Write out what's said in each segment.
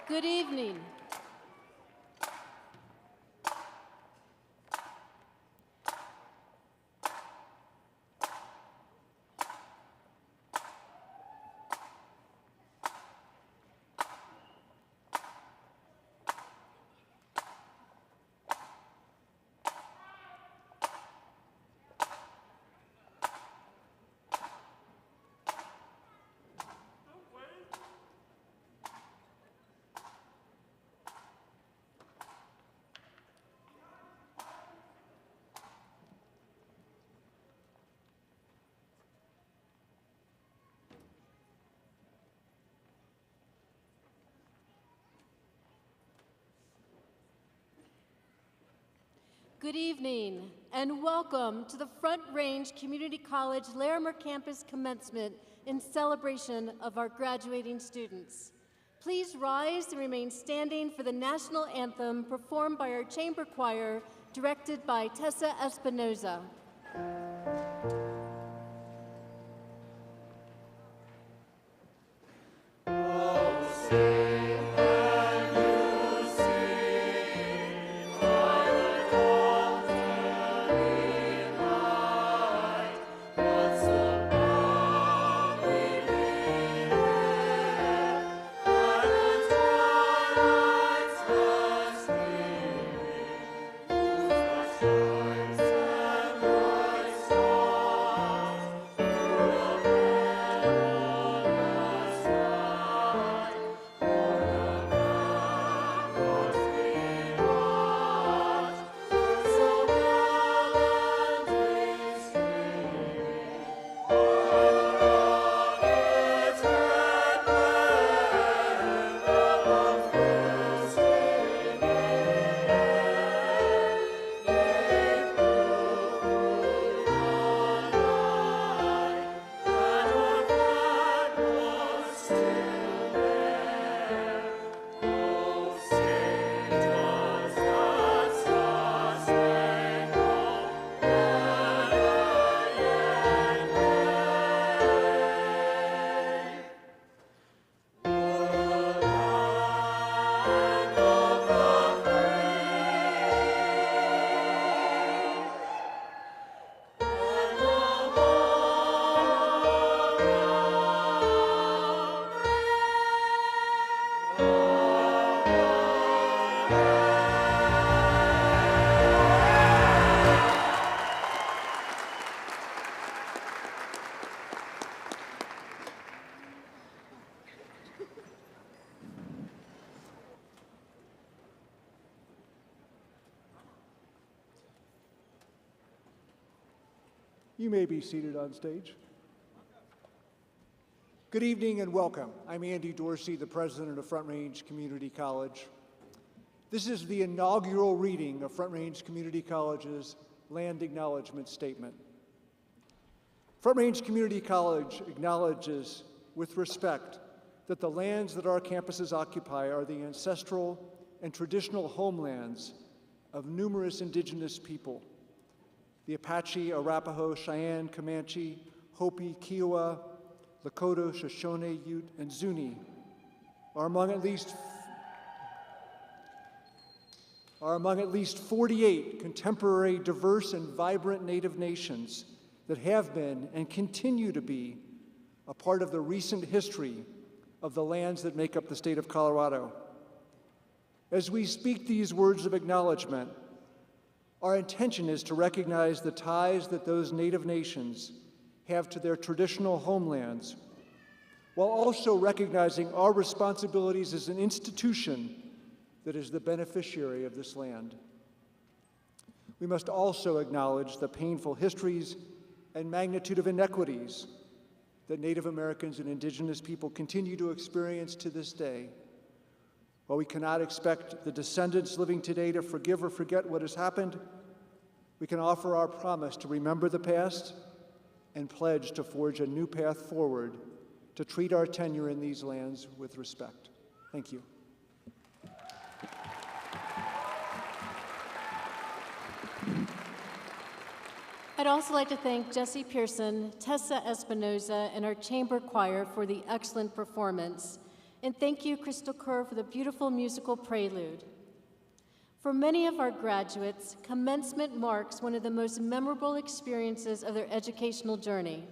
Good evening. Good evening, and welcome to the Front Range Community College Larimer Campus Commencement in celebration of our graduating students. Please rise and remain standing for the national anthem performed by our chamber choir, directed by Tessa Espinoza. You may be seated on stage. Good evening and welcome. I'm Andy Dorsey, the president of Front Range Community College. This is the inaugural reading of Front Range Community College's Land Acknowledgement Statement. Front Range Community College acknowledges with respect that the lands that our campuses occupy are the ancestral and traditional homelands of numerous indigenous people. The Apache, Arapaho, Cheyenne, Comanche, Hopi, Kiowa, Lakota, Shoshone, Ute, and Zuni are among at least 48 contemporary, diverse, and vibrant Native nations that have been and continue to be a part of the recent history of the lands that make up the state of Colorado. As we speak these words of acknowledgement, our intention is to recognize the ties that those Native nations have to their traditional homelands, while also recognizing our responsibilities as an institution that is the beneficiary of this land. We must also acknowledge the painful histories and magnitude of inequities that Native Americans and Indigenous people continue to experience to this day. While we cannot expect the descendants living today to forgive or forget what has happened, we can offer our promise to remember the past and pledge to forge a new path forward to treat our tenure in these lands with respect. Thank you. I'd also like to thank Jesse Pearson, Tessa Espinoza, and our chamber choir for the excellent performance. And thank you, Crystal Kerr, for the beautiful musical prelude. For many of our graduates, commencement marks one of the most memorable experiences of their educational journey.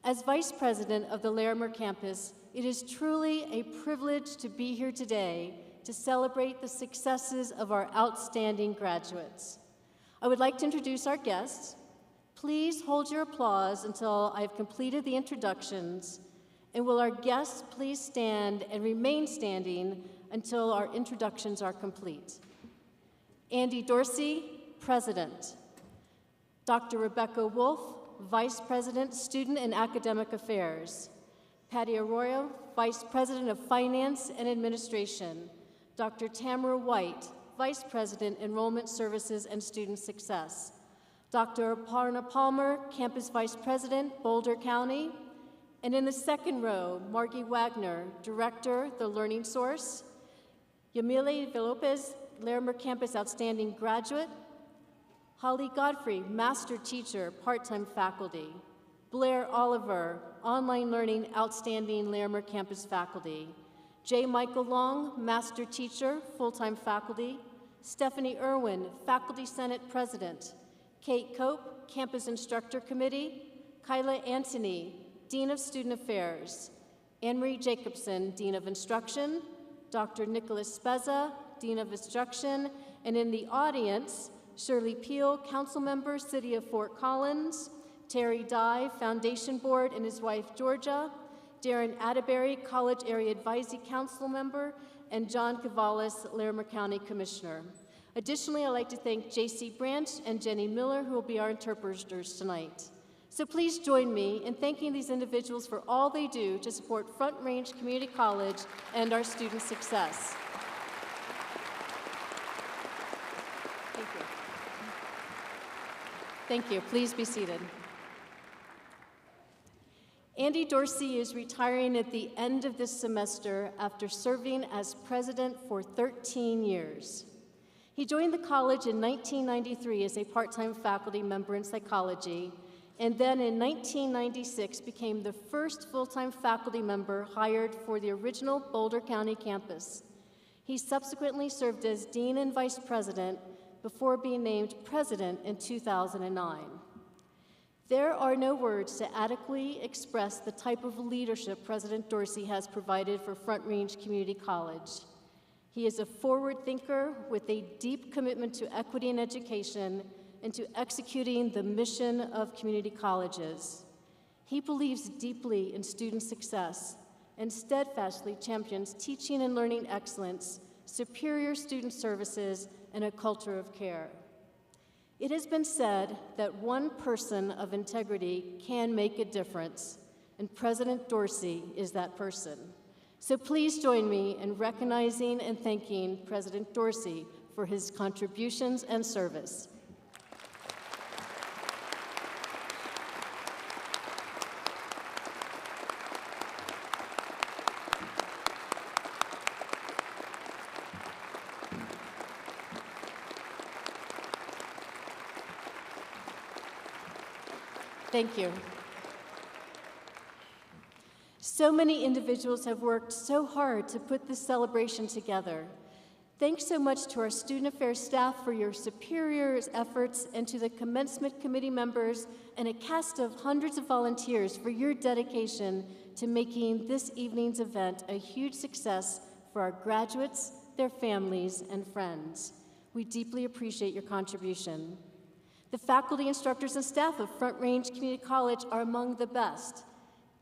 As Vice President of the Larimer campus, it is truly a privilege to be here today to celebrate the successes of our outstanding graduates. I would like to introduce our guests. Please hold your applause until I've completed the introductions, and will our guests please stand and remain standing until our introductions are complete. Andy Dorsey, President. Dr. Rebecca Wolf, Vice President, Student and Academic Affairs. Patty Arroyo, Vice President of Finance and Administration. Dr. Tamara White, Vice President, Enrollment Services and Student Success. Dr. Aparna Palmer, Campus Vice President, Boulder County. And in the second row, Margie Wagner, Director, The Learning Source. Yamile Villalopez, Larimer Campus Outstanding Graduate. Holly Godfrey, Master Teacher, Part-Time Faculty. Blair Oliver, Online Learning Outstanding Larimer Campus Faculty. J. Michael Long, Master Teacher, Full-Time Faculty. Stephanie Irwin, Faculty Senate President. Kate Cope, Campus Instructor Committee. Kyla Anthony, Dean of Student Affairs. Anne-Marie Jacobson, Dean of Instruction. Dr. Nicholas Spezza, Dean of Instruction, and in the audience, Shirley Peel, Council Member, City of Fort Collins. Terry Dye, Foundation Board, and his wife, Georgia. Darren Atterbury, College Area Advisory Council Member, and John Cavalis, Larimer County Commissioner. Additionally, I'd like to thank J.C. Branch and Jenny Miller, who will be our interpreters tonight. So please join me in thanking these individuals for all they do to support Front Range Community College and our student success. Thank you. Thank you. Please be seated. Andy Dorsey is retiring at the end of this semester after serving as president for 13 years. He joined the college in 1993 as a part-time faculty member in psychology, and then in 1996 became the first full-time faculty member hired for the original Boulder County campus. He subsequently served as dean and vice president before being named president in 2009. There are no words to adequately express the type of leadership President Dorsey has provided for Front Range Community College. He is a forward thinker with a deep commitment to equity in education and to executing the mission of community colleges. He believes deeply in student success and steadfastly champions teaching and learning excellence, superior student services, and a culture of care. It has been said that one person of integrity can make a difference, and President Dorsey is that person. So please join me in recognizing and thanking President Dorsey for his contributions and service. Thank you. So many individuals have worked so hard to put this celebration together. Thanks so much to our student affairs staff for your superior efforts, and to the commencement committee members and a cast of hundreds of volunteers for your dedication to making this evening's event a huge success for our graduates, their families, and friends. We deeply appreciate your contribution. The faculty, instructors, and staff of Front Range Community College are among the best.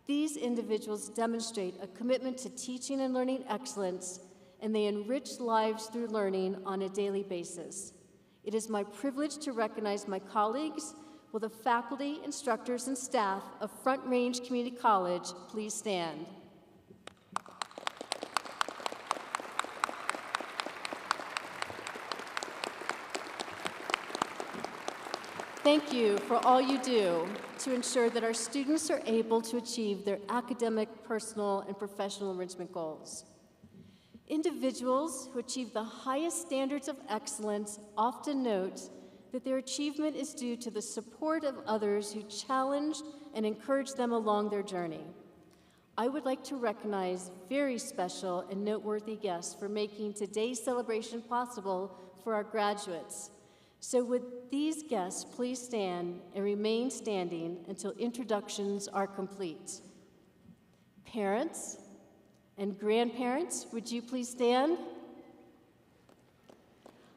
These individuals demonstrate a commitment to teaching and learning excellence, and they enrich lives through learning on a daily basis. It is my privilege to recognize my colleagues. Will the faculty, instructors, and staff of Front Range Community College please stand? Thank you for all you do to ensure that our students are able to achieve their academic, personal, and professional enrichment goals. Individuals who achieve the highest standards of excellence often note that their achievement is due to the support of others who challenged and encouraged them along their journey. I would like to recognize very special and noteworthy guests for making today's celebration possible for our graduates. So would these guests please stand and remain standing until introductions are complete. Parents and grandparents, would you please stand?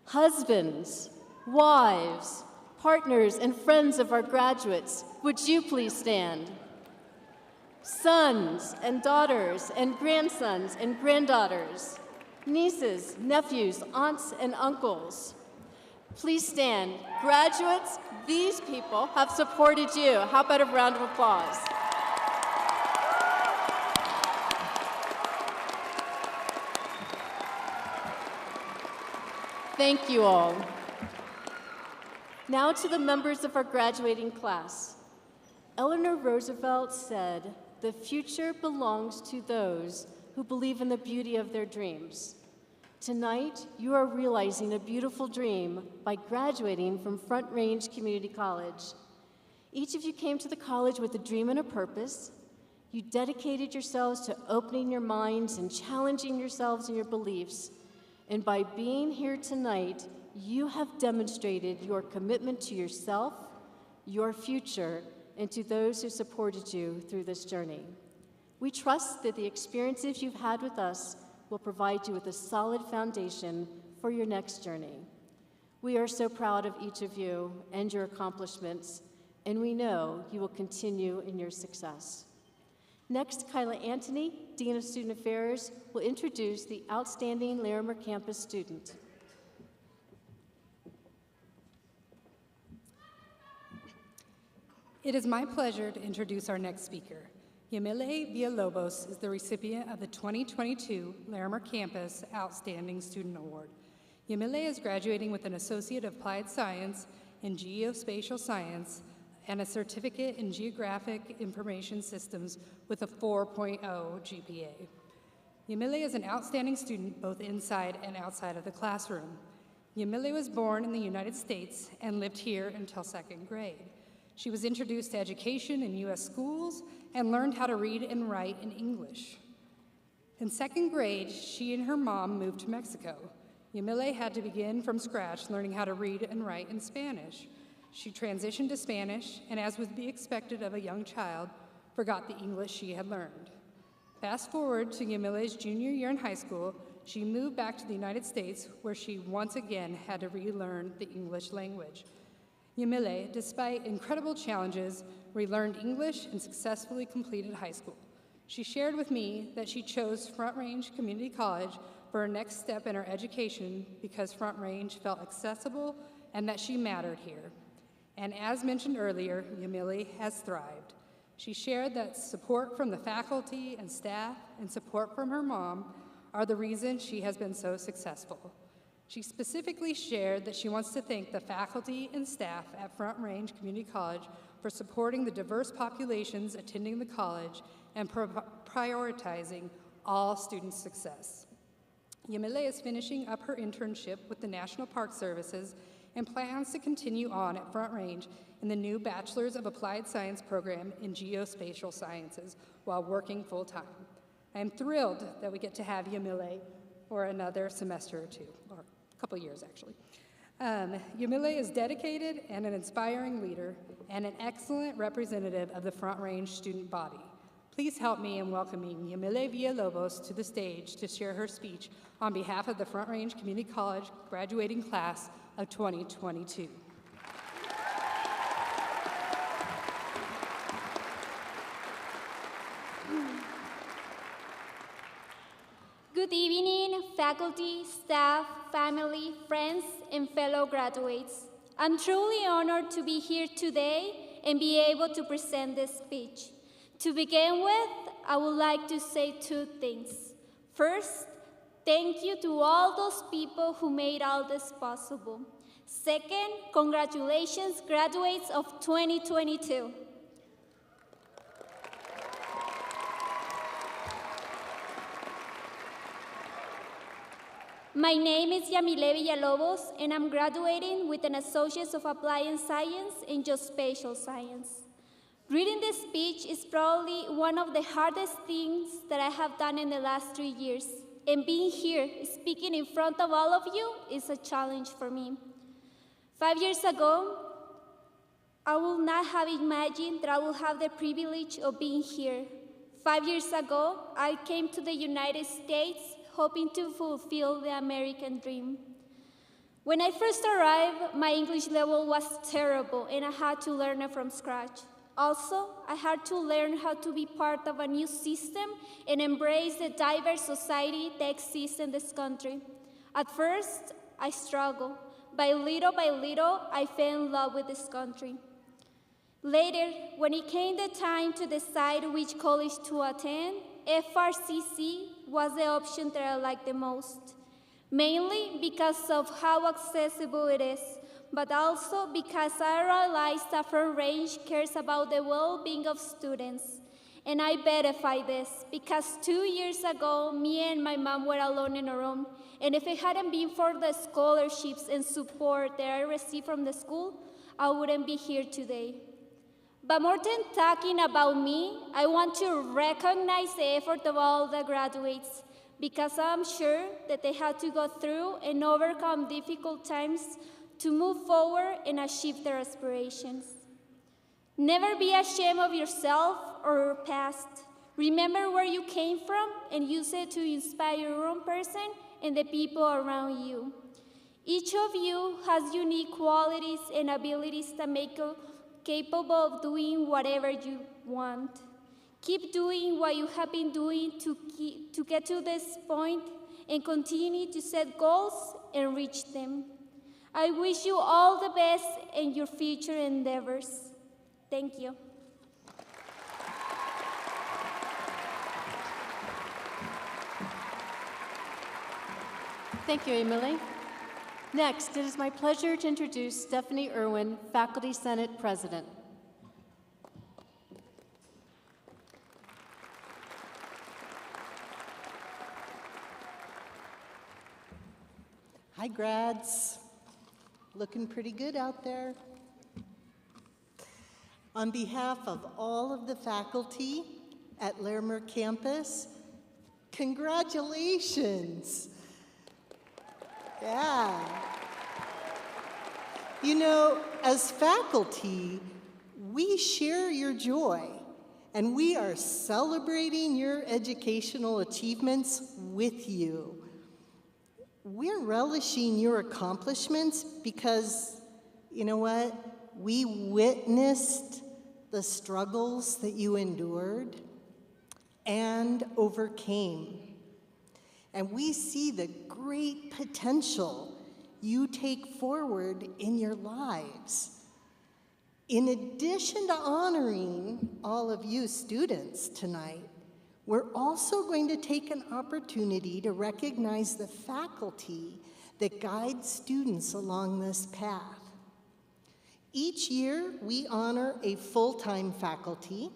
Husbands, wives, partners, and friends of our graduates, would you please stand? Sons and daughters and grandsons and granddaughters, nieces, nephews, aunts, and uncles, please stand. Graduates, these people have supported you. How about a round of applause? Thank you all. Now to the members of our graduating class. Eleanor Roosevelt said, "The future belongs to those who believe in the beauty of their dreams." Tonight, you are realizing a beautiful dream by graduating from Front Range Community College. Each of you came to the college with a dream and a purpose. You dedicated yourselves to opening your minds and challenging yourselves and your beliefs. And by being here tonight, you have demonstrated your commitment to yourself, your future, and to those who supported you through this journey. We trust that the experiences you've had with us will provide you with a solid foundation for your next journey. We are so proud of each of you and your accomplishments, and we know you will continue in your success. Next, Kyla Anthony, Dean of Student Affairs, will introduce the outstanding Larimer campus student. It is my pleasure to introduce our next speaker. Yamile Villalobos is the recipient of the 2022 Larimer Campus Outstanding Student Award. Yamile is graduating with an Associate of Applied Science in Geospatial Science and a Certificate in Geographic Information Systems with a 4.0 GPA. Yamile is an outstanding student both inside and outside of the classroom. Yamile was born in the United States and lived here until 2nd grade. She was introduced to education in U.S. schools and learned how to read and write in English. In 2nd grade, she and her mom moved to Mexico. Yamile had to begin from scratch learning how to read and write in Spanish. She transitioned to Spanish, and as would be expected of a young child, forgot the English she had learned. Fast forward to Yamile's junior year in high school, she moved back to the United States, where she once again had to relearn the English language. Yamile, despite incredible challenges, relearned English and successfully completed high school. She shared with me that she chose Front Range Community College for her next step in her education because Front Range felt accessible and that she mattered here. And as mentioned earlier, Yamile has thrived. She shared that support from the faculty and staff and support from her mom are the reason she has been so successful. She specifically shared that she wants to thank the faculty and staff at Front Range Community College for supporting the diverse populations attending the college and prioritizing all student success. Yamile is finishing up her internship with the National Park Services and plans to continue on at Front Range in the new Bachelor's of Applied Science program in Geospatial Sciences while working full-time. I am thrilled that we get to have Yamile for another semester or two, or a couple years actually. Yamile is dedicated and an inspiring leader and an excellent representative of the Front Range student body. Please help me in welcoming Yamile Villalobos to the stage to share her speech on behalf of the Front Range Community College graduating class of 2022. Good evening, faculty, staff, family, friends, and fellow graduates. I'm truly honored to be here today and be able to present this speech. To begin with, I would like to say two things. First, thank you to all those people who made all this possible. Second, congratulations, graduates of 2022. My name is Yamile Villalobos, and I'm graduating with an Associate of Applied Science in Geospatial Science. Reading this speech is probably one of the hardest things that I have done in the last 3 years. And being here, speaking in front of all of you, is a challenge for me. 5 years ago, I would not have imagined that I would have the privilege of being here. 5 years ago, I came to the United States hoping to fulfill the American dream. When I first arrived, my English level was terrible and I had to learn it from scratch. Also, I had to learn how to be part of a new system and embrace the diverse society that exists in this country. At first, I struggled. By little, I fell in love with this country. Later, when it came the time to decide which college to attend, FRCC was the option that I liked the most, mainly because of how accessible it is, but also because I realized that Front Range cares about the well-being of students. And I verify this because 2 years ago, me and my mom were alone in a room, and if it hadn't been for the scholarships and support that I received from the school, I wouldn't be here today. But more than talking about me, I want to recognize the effort of all the graduates, because I'm sure that they had to go through and overcome difficult times to move forward and achieve their aspirations. Never be ashamed of yourself or your past. Remember where you came from and use it to inspire your own person and the people around you. Each of you has unique qualities and abilities that make you capable of doing whatever you want. Keep doing what you have been doing to get to this point and continue to set goals and reach them. I wish you all the best in your future endeavors. Thank you. Thank you, Emily. Next, it is my pleasure to introduce Stephanie Irwin, Faculty Senate President. Hi, grads. Looking pretty good out there. On behalf of all of the faculty at Larimer campus, congratulations. Yeah. You know, as faculty, we share your joy, and we are celebrating your educational achievements with you. We're relishing your accomplishments because, you know what? We witnessed the struggles that you endured and overcame. And we see the great potential you take forward in your lives. In addition to honoring all of you students tonight, we're also going to take an opportunity to recognize the faculty that guide students along this path. Each year, we honor a full-time faculty,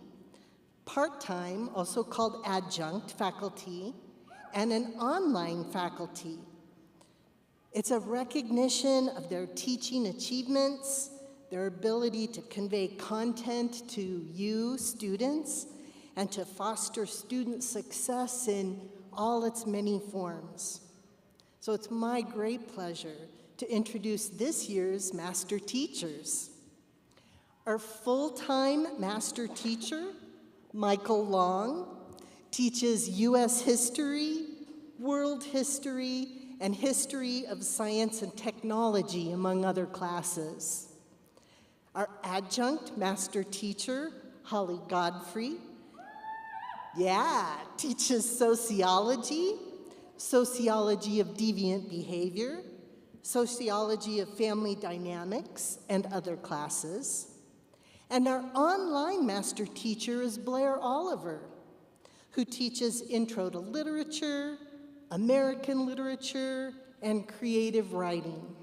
part-time, also called adjunct faculty, and an online faculty. It's a recognition of their teaching achievements, their ability to convey content to you, students, and to foster student success in all its many forms. So it's my great pleasure to introduce this year's Master Teachers. Our full-time Master Teacher, Michael Long, teaches U.S. history, world history, and history of science and technology, among other classes. Our adjunct Master Teacher, Holly Godfrey, teaches sociology, sociology of deviant behavior, sociology of family dynamics, and other classes. And our online master teacher is Blair Oliver, who teaches Intro to Literature, American Literature, and Creative Writing.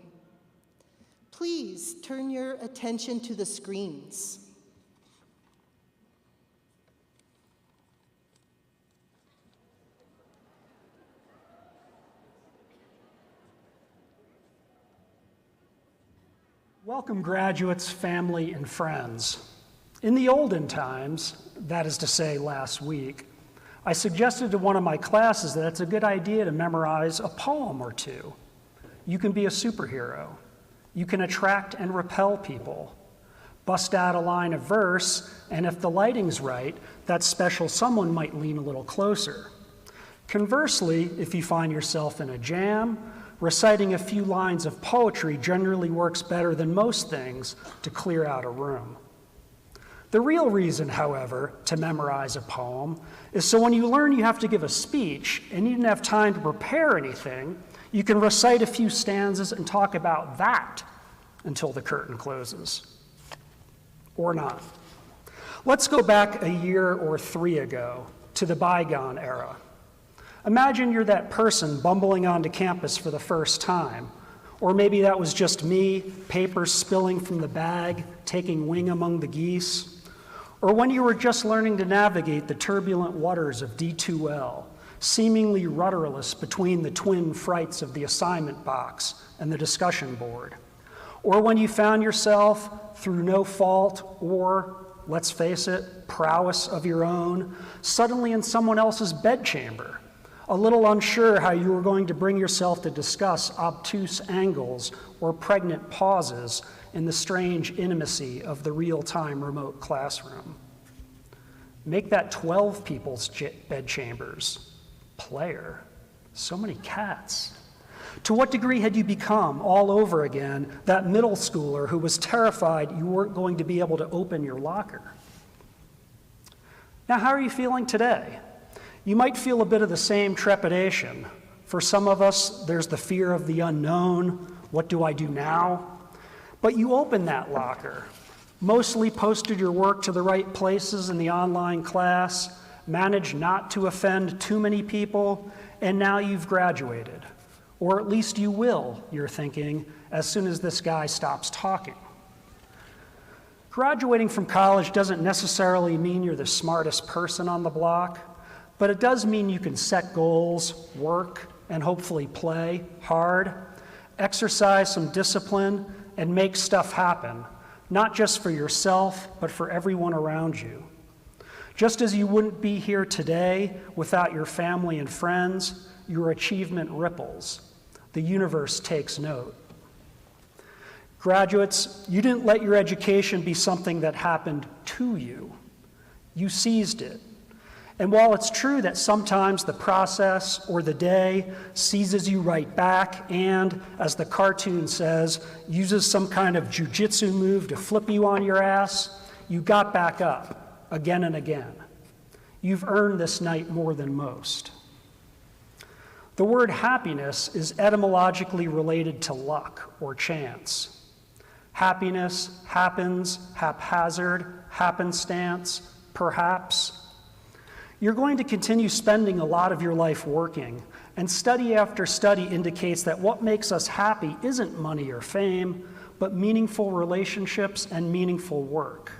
Please turn your attention to the screens. Welcome, graduates, family, and friends. In the olden times, that is to say last week, I suggested to one of my classes that it's a good idea to memorize a poem or two. You can be a superhero. You can attract and repel people. Bust out a line of verse, and if the lighting's right, that special someone might lean a little closer. Conversely, if you find yourself in a jam, reciting a few lines of poetry generally works better than most things to clear out a room. The real reason, however, to memorize a poem is so when you learn you have to give a speech and you didn't have time to prepare anything, you can recite a few stanzas and talk about that until the curtain closes. Or not. Let's go back a year or 3 ago to the bygone era. Imagine you're that person bumbling onto campus for the first time, or maybe that was just me, papers spilling from the bag, taking wing among the geese, or when you were just learning to navigate the turbulent waters of D2L, seemingly rudderless between the twin frights of the assignment box and the discussion board, or when you found yourself, through no fault or, let's face it, prowess of your own, suddenly in someone else's bedchamber, a little unsure how you were going to bring yourself to discuss obtuse angles or pregnant pauses in the strange intimacy of the real-time remote classroom. Make that 12 people's bedchambers. Player. So many cats. To what degree had you become, all over again, that middle schooler who was terrified you weren't going to be able to open your locker? Now, how are you feeling today? You might feel a bit of the same trepidation. For some of us, there's the fear of the unknown. What do I do now? But you opened that locker, mostly posted your work to the right places in the online class, managed not to offend too many people, and now you've graduated. Or at least you will, you're thinking, as soon as this guy stops talking. Graduating from college doesn't necessarily mean you're the smartest person on the block, but it does mean you can set goals, work, and hopefully play hard, exercise some discipline, and make stuff happen, not just for yourself, but for everyone around you. Just as you wouldn't be here today without your family and friends, your achievement ripples. The universe takes note. Graduates, you didn't let your education be something that happened to you. You seized it. And while it's true that sometimes the process or the day seizes you right back and, as the cartoon says, uses some kind of jujitsu move to flip you on your ass, you got back up again and again. You've earned this night more than most. The word happiness is etymologically related to luck or chance. Happiness happens, haphazard, happenstance, perhaps. You're going to continue spending a lot of your life working, and study after study indicates that what makes us happy isn't money or fame, but meaningful relationships and meaningful work.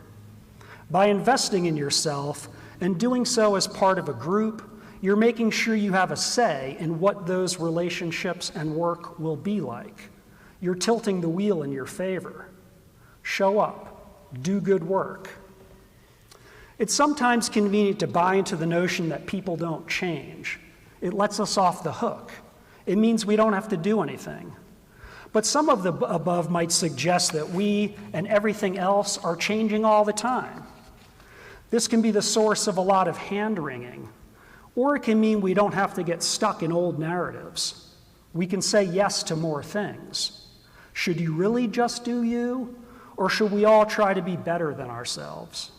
By investing in yourself and doing so as part of a group, you're making sure you have a say in what those relationships and work will be like. You're tilting the wheel in your favor. Show up, do good work. It's sometimes convenient to buy into the notion that people don't change. It lets us off the hook. It means we don't have to do anything. But some of the above might suggest that we and everything else are changing all the time. This can be the source of a lot of hand-wringing, or it can mean we don't have to get stuck in old narratives. We can say yes to more things. Should you really just do you, or should we all try to be better than ourselves?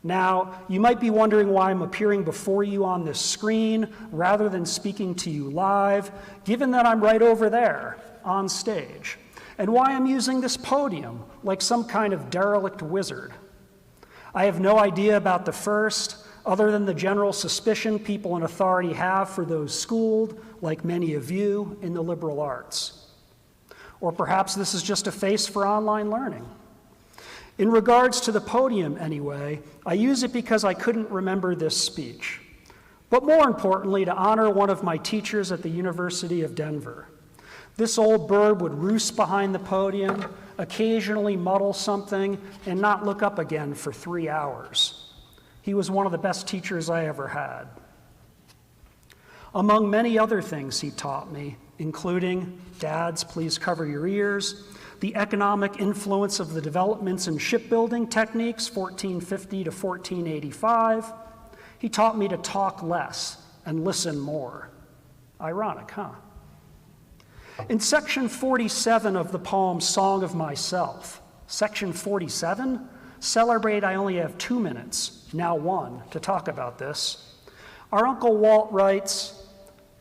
Now, you might be wondering why I'm appearing before you on this screen rather than speaking to you live, given that I'm right over there on stage, and why I'm using this podium like some kind of derelict wizard. I have no idea about the first, other than the general suspicion people in authority have for those schooled, like many of you, in the liberal arts. Or perhaps this is just a face for online learning. In regards to the podium, anyway, I use it because I couldn't remember this speech. But more importantly, to honor one of my teachers at the University of Denver. This old bird would roost behind the podium, occasionally muddle something, and not look up again for 3 hours. He was one of the best teachers I ever had. Among many other things he taught me, including, dads, please cover your ears, the economic influence of the developments in shipbuilding techniques, 1450 to 1485. He taught me to talk less and listen more. Ironic, huh? In section 47 of the poem Song of Myself, section 47, celebrate I only have 2 minutes, now 1, to talk about this. Our Uncle Walt writes,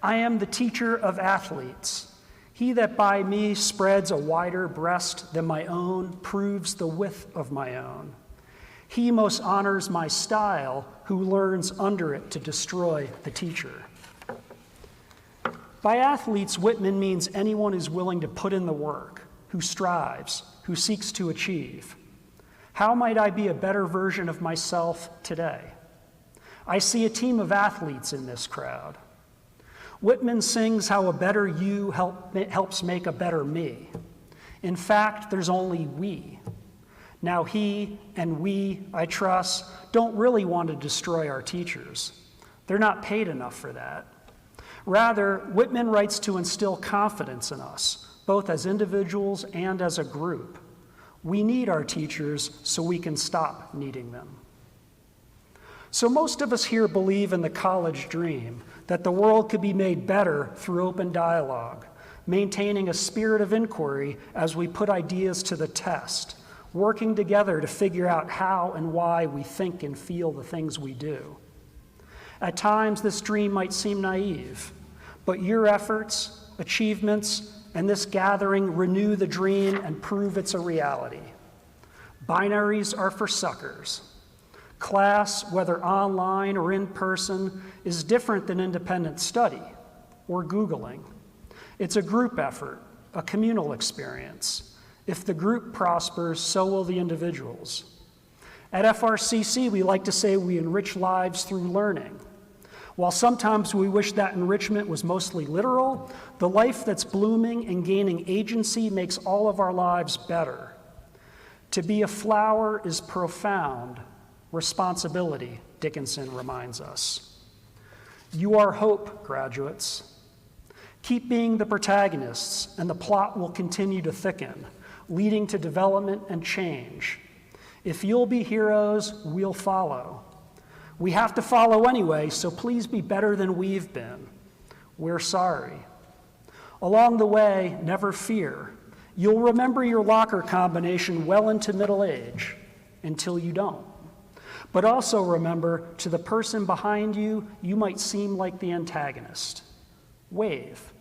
I am the teacher of athletes. He that by me spreads a wider breast than my own proves the width of my own. He most honors my style who learns under it to destroy the teacher. By athletes, Whitman means anyone who's willing to put in the work, who strives, who seeks to achieve. How might I be a better version of myself today? I see a team of athletes in this crowd. Whitman sings how a better you helps make a better me. In fact, there's only we. Now he and we, I trust, don't really want to destroy our teachers. They're not paid enough for that. Rather, Whitman writes to instill confidence in us, both as individuals and as a group. We need our teachers so we can stop needing them. So most of us here believe in the college dream, that the world could be made better through open dialogue, maintaining a spirit of inquiry as we put ideas to the test, working together to figure out how and why we think and feel the things we do. At times, this dream might seem naive, but your efforts, achievements, and this gathering renew the dream and prove it's a reality. Binaries are for suckers. Class, whether online or in person, is different than independent study or Googling. It's a group effort, a communal experience. If the group prospers, so will the individuals. At FRCC, we like to say we enrich lives through learning. While sometimes we wish that enrichment was mostly literal, the life that's blooming and gaining agency makes all of our lives better. To be a flower is profound. Responsibility, Dickinson reminds us. You are hope, graduates. Keep being the protagonists, and the plot will continue to thicken, leading to development and change. If you'll be heroes, we'll follow. We have to follow anyway, so please be better than we've been. We're sorry. Along the way, never fear. You'll remember your locker combination well into middle age, until you don't. But also remember, to the person behind you, you might seem like the antagonist. Wave,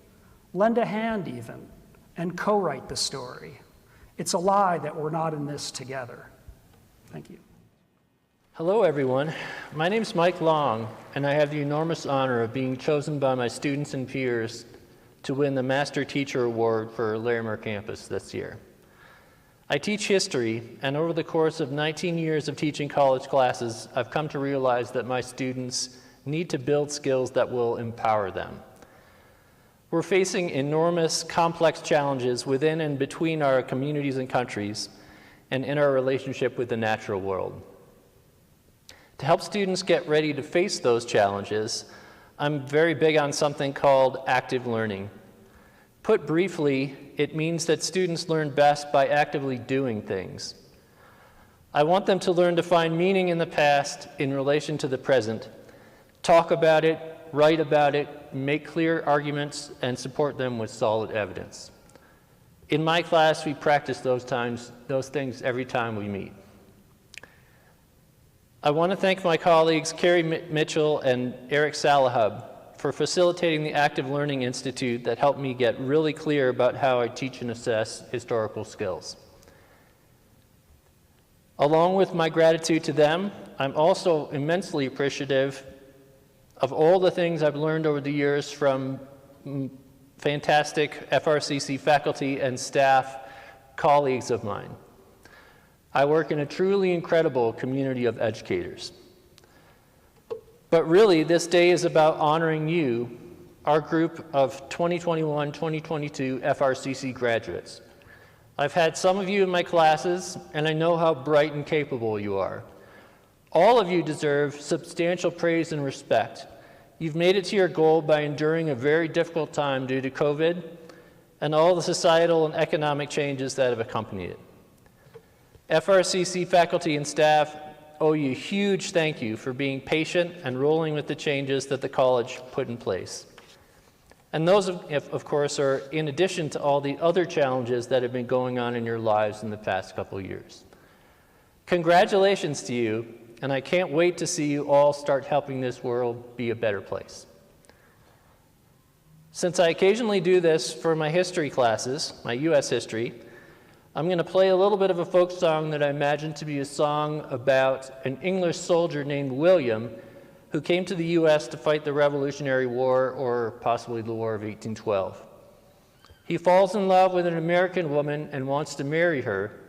lend a hand even, and co-write the story. It's a lie that we're not in this together. Thank you. Hello, everyone. My name's Mike Long, and I have the enormous honor of being chosen by my students and peers to win the Master Teacher Award for Larimer campus this year. I teach history, and over the course of 19 years of teaching college classes, I've come to realize that my students need to build skills that will empower them. We're facing enormous, complex challenges within and between our communities and countries, and in our relationship with the natural world. To help students get ready to face those challenges, I'm very big on something called active learning. Put briefly, it means that students learn best by actively doing things. I want them to learn to find meaning in the past in relation to the present, talk about it, write about it, make clear arguments, and support them with solid evidence. In my class, we practice those things every time we meet. I want to thank my colleagues Carrie Mitchell and Eric Salahub for facilitating the Active Learning Institute that helped me get really clear about how I teach and assess historical skills. Along with my gratitude to them, I'm also immensely appreciative of all the things I've learned over the years from fantastic FRCC faculty and staff colleagues of mine. I work in a truly incredible community of educators. But really, this day is about honoring you, our group of 2021-2022 FRCC graduates. I've had some of you in my classes, and I know how bright and capable you are. All of you deserve substantial praise and respect. You've made it to your goal by enduring a very difficult time due to COVID and all the societal and economic changes that have accompanied it. FRCC faculty and staff owe you a huge thank you for being patient and rolling with the changes that the college put in place. And those, of course, are in addition to all the other challenges that have been going on in your lives in the past couple years. Congratulations to you, and I can't wait to see you all start helping this world be a better place. Since I occasionally do this for my history classes, my U.S. history, I'm going to play a little bit of a folk song that I imagine to be a song about an English soldier named William who came to the U.S. to fight the Revolutionary War, or possibly the War of 1812. He falls in love with an American woman and wants to marry her,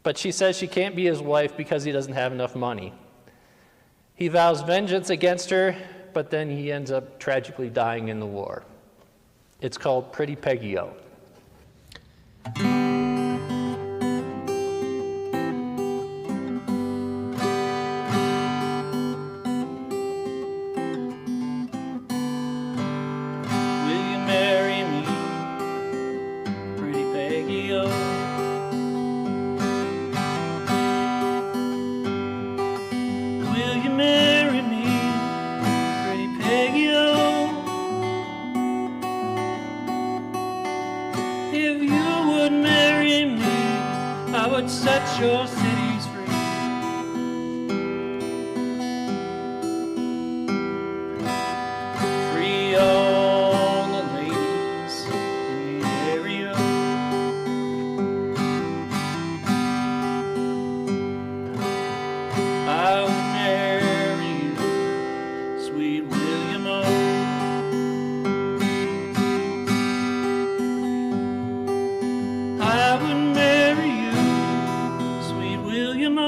but she says she can't be his wife because he doesn't have enough money. He vows vengeance against her, but then he ends up tragically dying in the war. It's called Pretty Peggy-O. Set your cities free. Free all the ladies in the area. I will marry you, sweet William O. I would marry you, William O.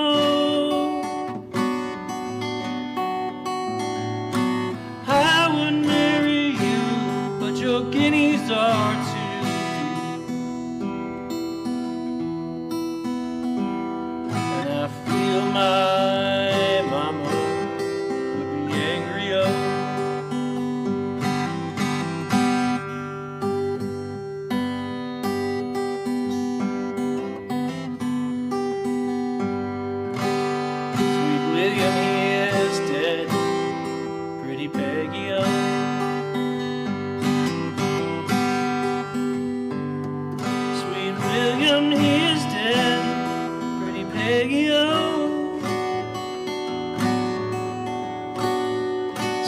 I would marry you, but your guineas are too few. And I feel my mama would be angry, oh. William, he is dead, pretty Peggy-O. Sweet William, he is dead, pretty Peggy-O.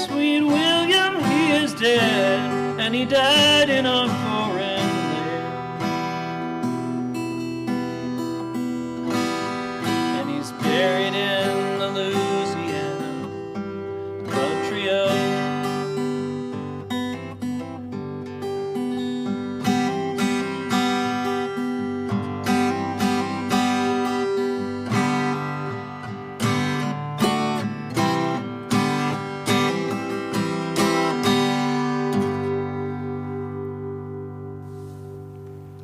Sweet William, he is dead, and he died in a foreign land. And he's buried in Louisiana country, oh.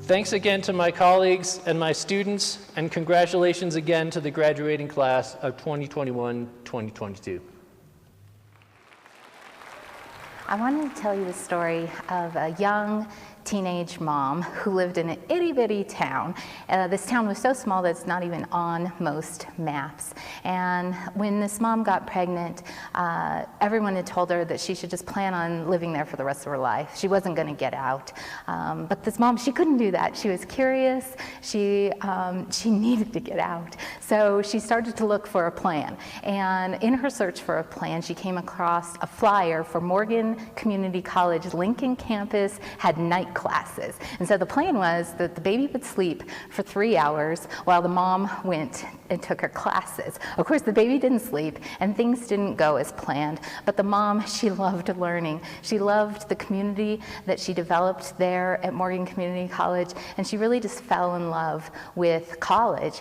Thanks again to my colleagues and my students, and congratulations again to the graduating class of 2021-2022. I wanted to tell you the story of a young teenage mom who lived in an itty-bitty town. This town was so small that it's not even on most maps. And when this mom got pregnant, everyone had told her that she should just plan on living there for the rest of her life. She wasn't going to get out. But this mom, she couldn't do that. She was curious. She needed to get out. So she started to look for a plan. And in her search for a plan, she came across a flyer for Morgan Community College Lincoln campus had night classes. And so the plan was that the baby would sleep for 3 hours while the mom went and took her classes. Of course, the baby didn't sleep and things didn't go as planned, but the mom, she loved learning. She loved the community that she developed there at Morgan Community College, and she really just fell in love with college.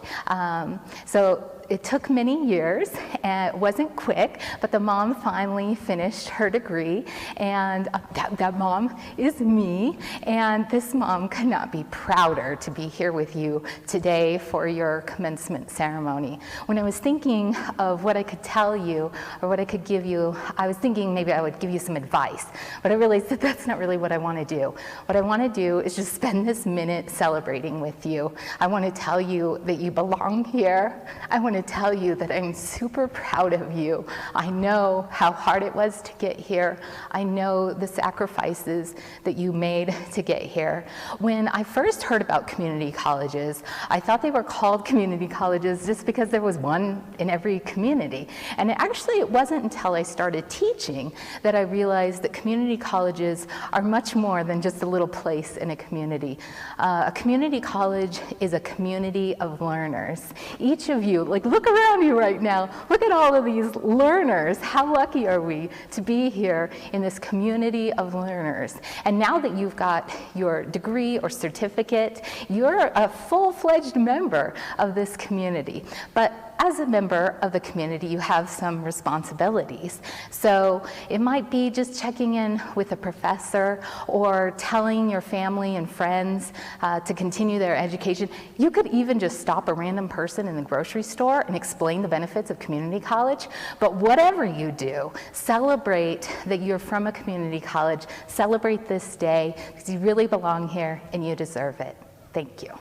So it took many years, and it wasn't quick, but the mom finally finished her degree, and that mom is me. And this mom could not be prouder to be here with you today for your commencement ceremony. When I was thinking of what I could tell you or what I could give you, I was thinking maybe I would give you some advice, but I realized that that's not really what I want to do. What I want to do is just spend this minute celebrating with you. I want to tell you that you belong here. I want to tell you that I'm super proud of you. I know how hard it was to get here. I know the sacrifices that you made to get here. When I first heard about community colleges, I thought they were called community colleges just because there was one in every community. And actually, it wasn't until I started teaching that I realized that community colleges are much more than just a little place in a community. A community college is a community of learners. Each of you, like, look around you right now. Look at all of these learners. How lucky are we to be here in this community of learners? And now that you've got your degree or certificate, you're a full-fledged member of this community. But as a member of the community, you have some responsibilities. So it might be just checking in with a professor or telling your family and friends to continue their education. You could even just stop a random person in the grocery store and explain the benefits of community college. But whatever you do, celebrate that you're from a community college. Celebrate this day because you really belong here and you deserve it. Thank you.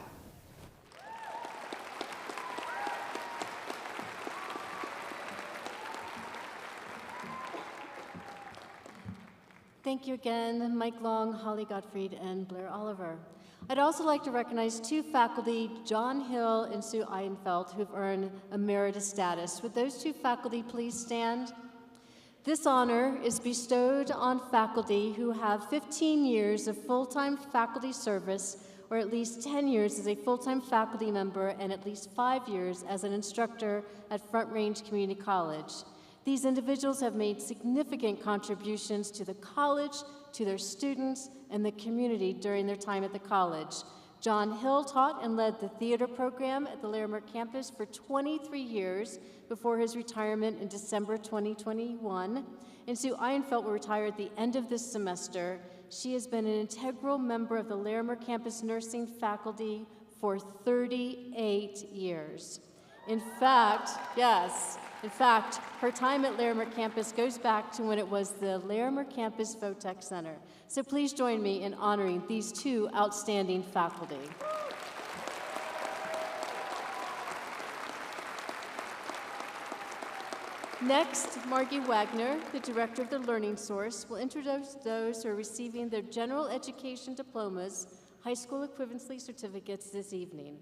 Thank you again, Mike Long, Holly Gottfried, and Blair Oliver. I'd also like to recognize two faculty, John Hill and Sue Einfeld, who've earned emeritus status. Would those two faculty please stand? This honor is bestowed on faculty who have 15 years of full-time faculty service, or at least 10 years as a full-time faculty member and at least 5 years as an instructor at Front Range Community College. These individuals have made significant contributions to the college, to their students, and the community during their time at the college. John Hill taught and led the theater program at the Larimer campus for 23 years before his retirement in December 2021. And Sue Einfeld will retire at the end of this semester. She has been an integral member of the Larimer campus nursing faculty for 38 years. In fact, her time at Larimer campus goes back to when it was the Larimer Campus Votech Center. So please join me in honoring these two outstanding faculty. Next, Margie Wagner, the director of the Learning Source, will introduce those who are receiving their general education diplomas, high school equivalency certificates this evening.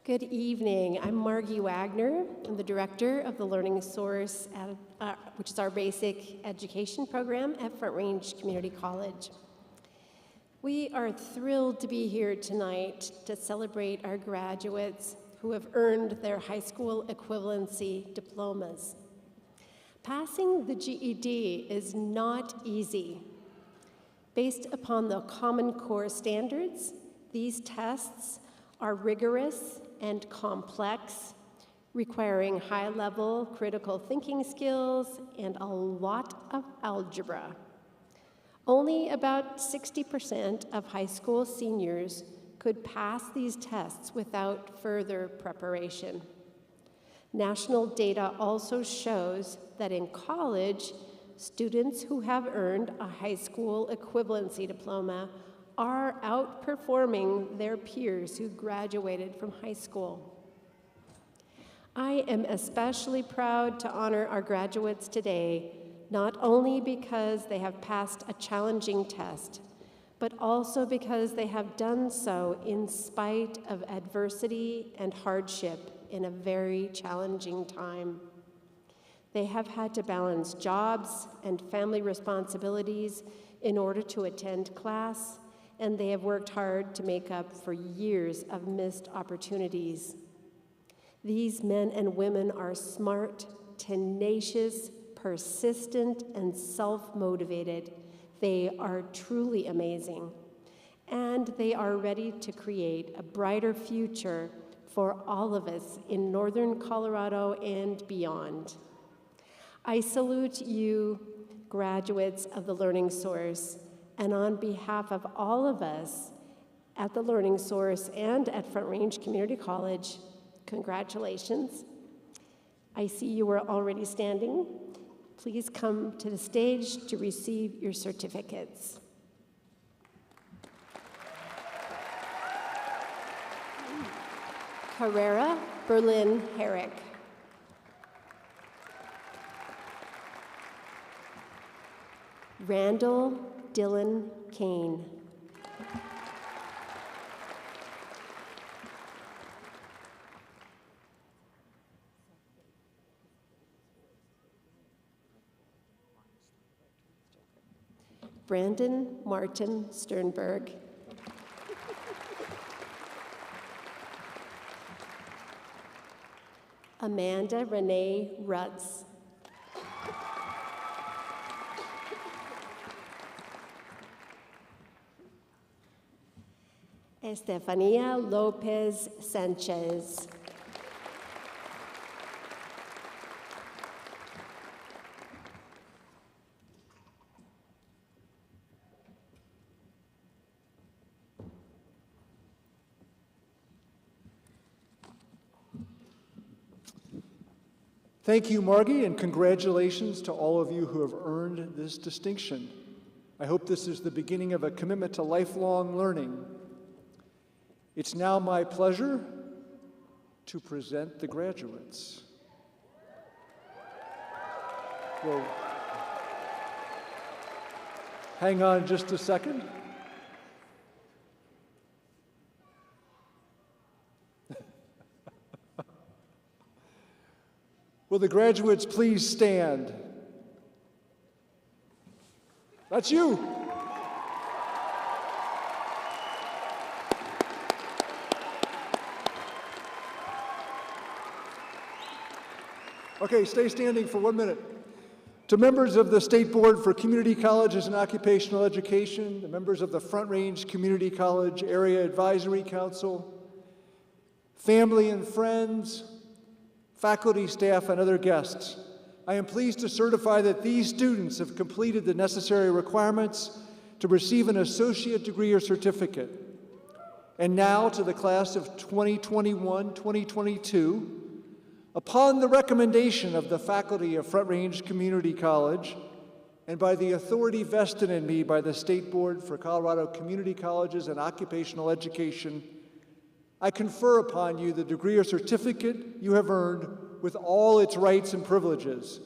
Good evening. I'm Margie Wagner. I'm the director of the Learning Source, which is our basic education program at Front Range Community College. We are thrilled to be here tonight to celebrate our graduates who have earned their high school equivalency diplomas. Passing the GED is not easy. Based upon the Common Core standards, these tests are rigorous and complex, requiring high-level critical thinking skills and a lot of algebra. Only about 60% of high school seniors could pass these tests without further preparation. National data also shows that in college, students who have earned a high school equivalency diploma are outperforming their peers who graduated from high school. I am especially proud to honor our graduates today, not only because they have passed a challenging test, but also because they have done so in spite of adversity and hardship in a very challenging time. They have had to balance jobs and family responsibilities in order to attend class, and they have worked hard to make up for years of missed opportunities. These men and women are smart, tenacious, persistent, and self-motivated. They are truly amazing, and they are ready to create a brighter future for all of us in Northern Colorado and beyond. I salute you, graduates of the Learning Source, and on behalf of all of us at the Learning Source and at Front Range Community College, congratulations. I see you are already standing. Please come to the stage to receive your certificates. Carrera Berlin Herrick. Randall Dylan Kane. Brandon Martin Sternberg. Amanda Renee Rutz. Estefania Lopez Sanchez. Thank you, Margie, and congratulations to all of you who have earned this distinction. I hope this is the beginning of a commitment to lifelong learning. It's now my pleasure to present the graduates. Well, hang on just a second. Will the graduates please stand? That's you. Okay, stay standing for 1 minute. To members of the State Board for Community Colleges and Occupational Education, the members of the Front Range Community College Area Advisory Council, family and friends, faculty, staff, and other guests, I am pleased to certify that these students have completed the necessary requirements to receive an associate degree or certificate. And now to the class of 2021-2022, upon the recommendation of the faculty of Front Range Community College and by the authority vested in me by the State Board for Colorado Community Colleges and Occupational Education, I confer upon you the degree or certificate you have earned with all its rights and privileges.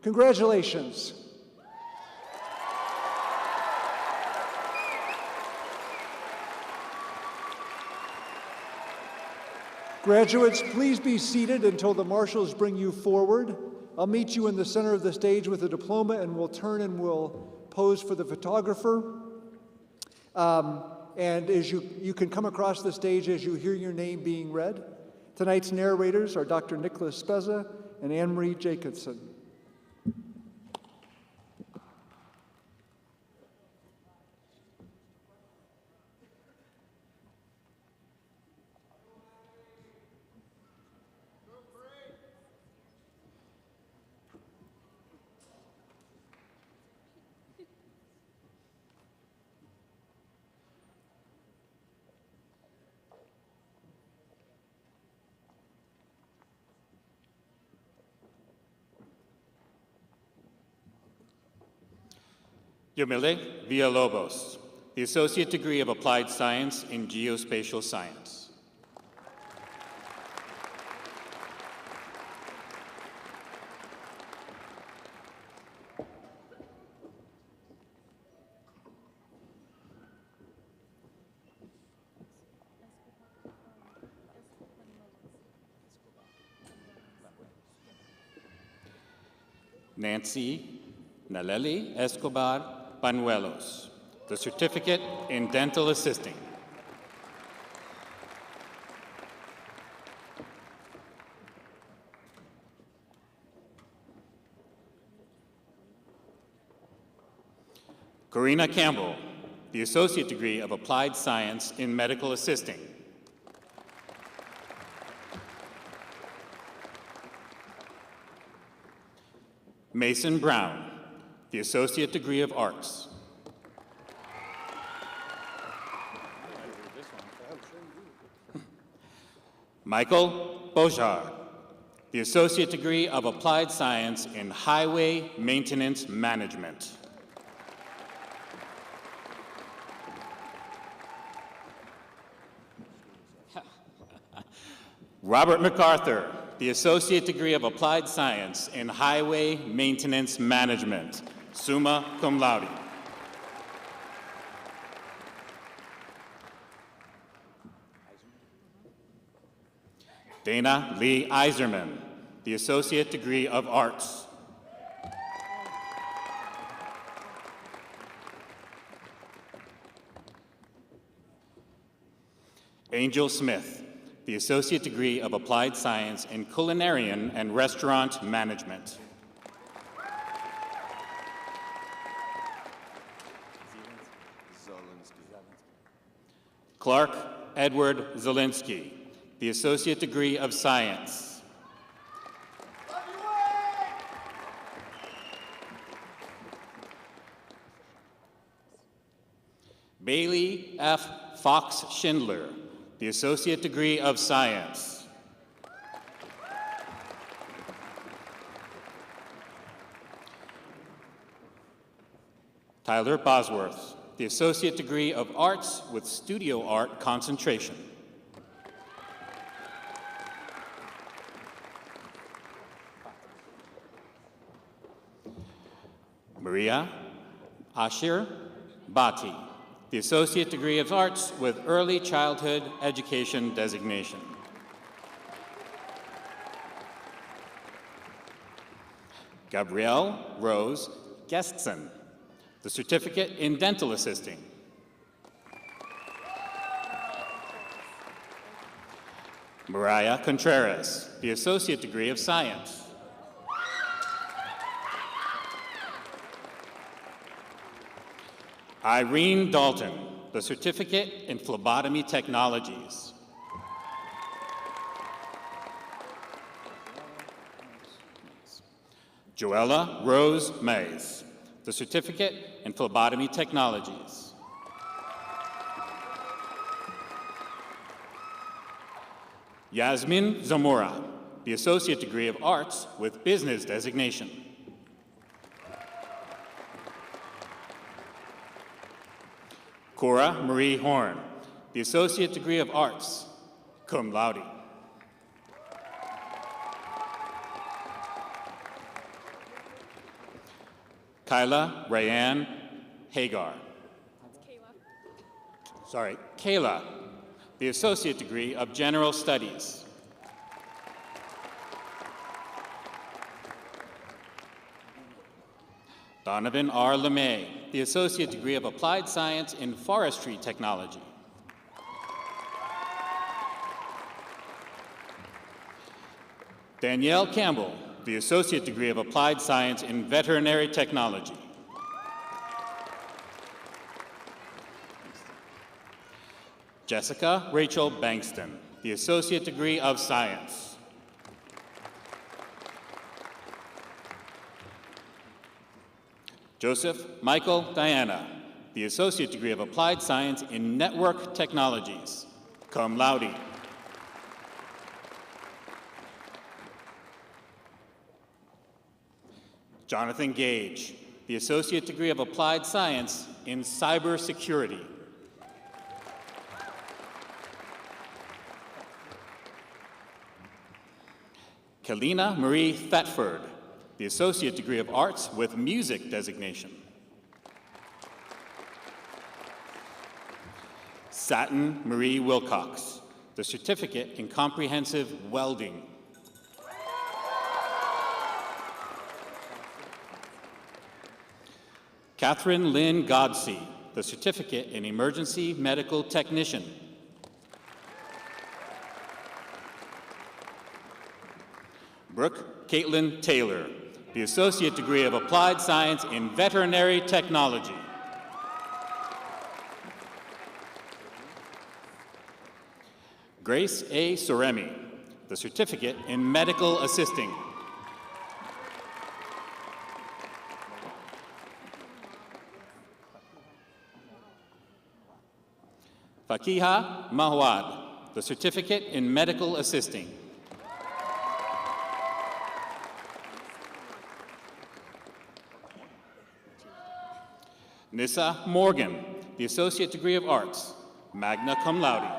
Congratulations. Graduates, please be seated until the marshals bring you forward. I'll meet you in the center of the stage with a diploma, and we'll turn and we'll pose for the photographer. And as you can come across the stage as you hear your name being read. Tonight's narrators are Dr. Nicholas Spezza and Anne-Marie Jacobson. Yomile Villalobos, the Associate Degree of Applied Science in Geospatial Science. Nancy Naleli Escobar Banuelos, the Certificate in Dental Assisting. Corina Campbell, the Associate Degree of Applied Science in Medical Assisting. Mason Brown, the Associate Degree of Arts. Michael Bojar, the Associate Degree of Applied Science in Highway Maintenance Management. Robert MacArthur, the Associate Degree of Applied Science in Highway Maintenance Management, summa cum laude. Dana Lee Iserman, the Associate Degree of Arts. Angel Smith, the Associate Degree of Applied Science in Culinarian and Restaurant Management. Clark Edward Zielinski, the Associate Degree of Science. Bailey F. Fox Schindler, the Associate Degree of Science. Tyler Bosworth, the Associate Degree of Arts with Studio Art concentration. Maria Ashir Bhatti, the Associate Degree of Arts with Early Childhood Education designation. Gabrielle Rose Gestson, the Certificate in Dental Assisting. Mariah Contreras, the Associate Degree of Science. Irene Dalton, the Certificate in Phlebotomy Technologies. Joella Rose Mays, the Certificate in Phlebotomy Technologies. Yasmin Zamora, the Associate Degree of Arts with Business designation. Cora Marie Horn, the Associate Degree of Arts, cum laude. Kyla Rayanne Hagar. Kayla, the Associate Degree of General Studies. Donovan R. LeMay, the Associate Degree of Applied Science in Forestry Technology. Danielle Campbell, the Associate Degree of Applied Science in Veterinary Technology. Jessica Rachel Bankston, the Associate Degree of Science. Joseph Michael Diana, the Associate Degree of Applied Science in Network Technologies, cum laude. Jonathan Gage, the Associate Degree of Applied Science in Cybersecurity. Kalina Marie Thetford, the Associate Degree of Arts with Music designation. Satin Marie Wilcox, the Certificate in Comprehensive Welding. Catherine Lynn Godsey, the Certificate in Emergency Medical Technician. Brooke Caitlin Taylor, the Associate Degree of Applied Science in Veterinary Technology. Grace A. Soremi, the Certificate in Medical Assisting. Fakiha Mahwad, the Certificate in Medical Assisting. Nissa Morgan, the Associate Degree of Arts, magna cum laude.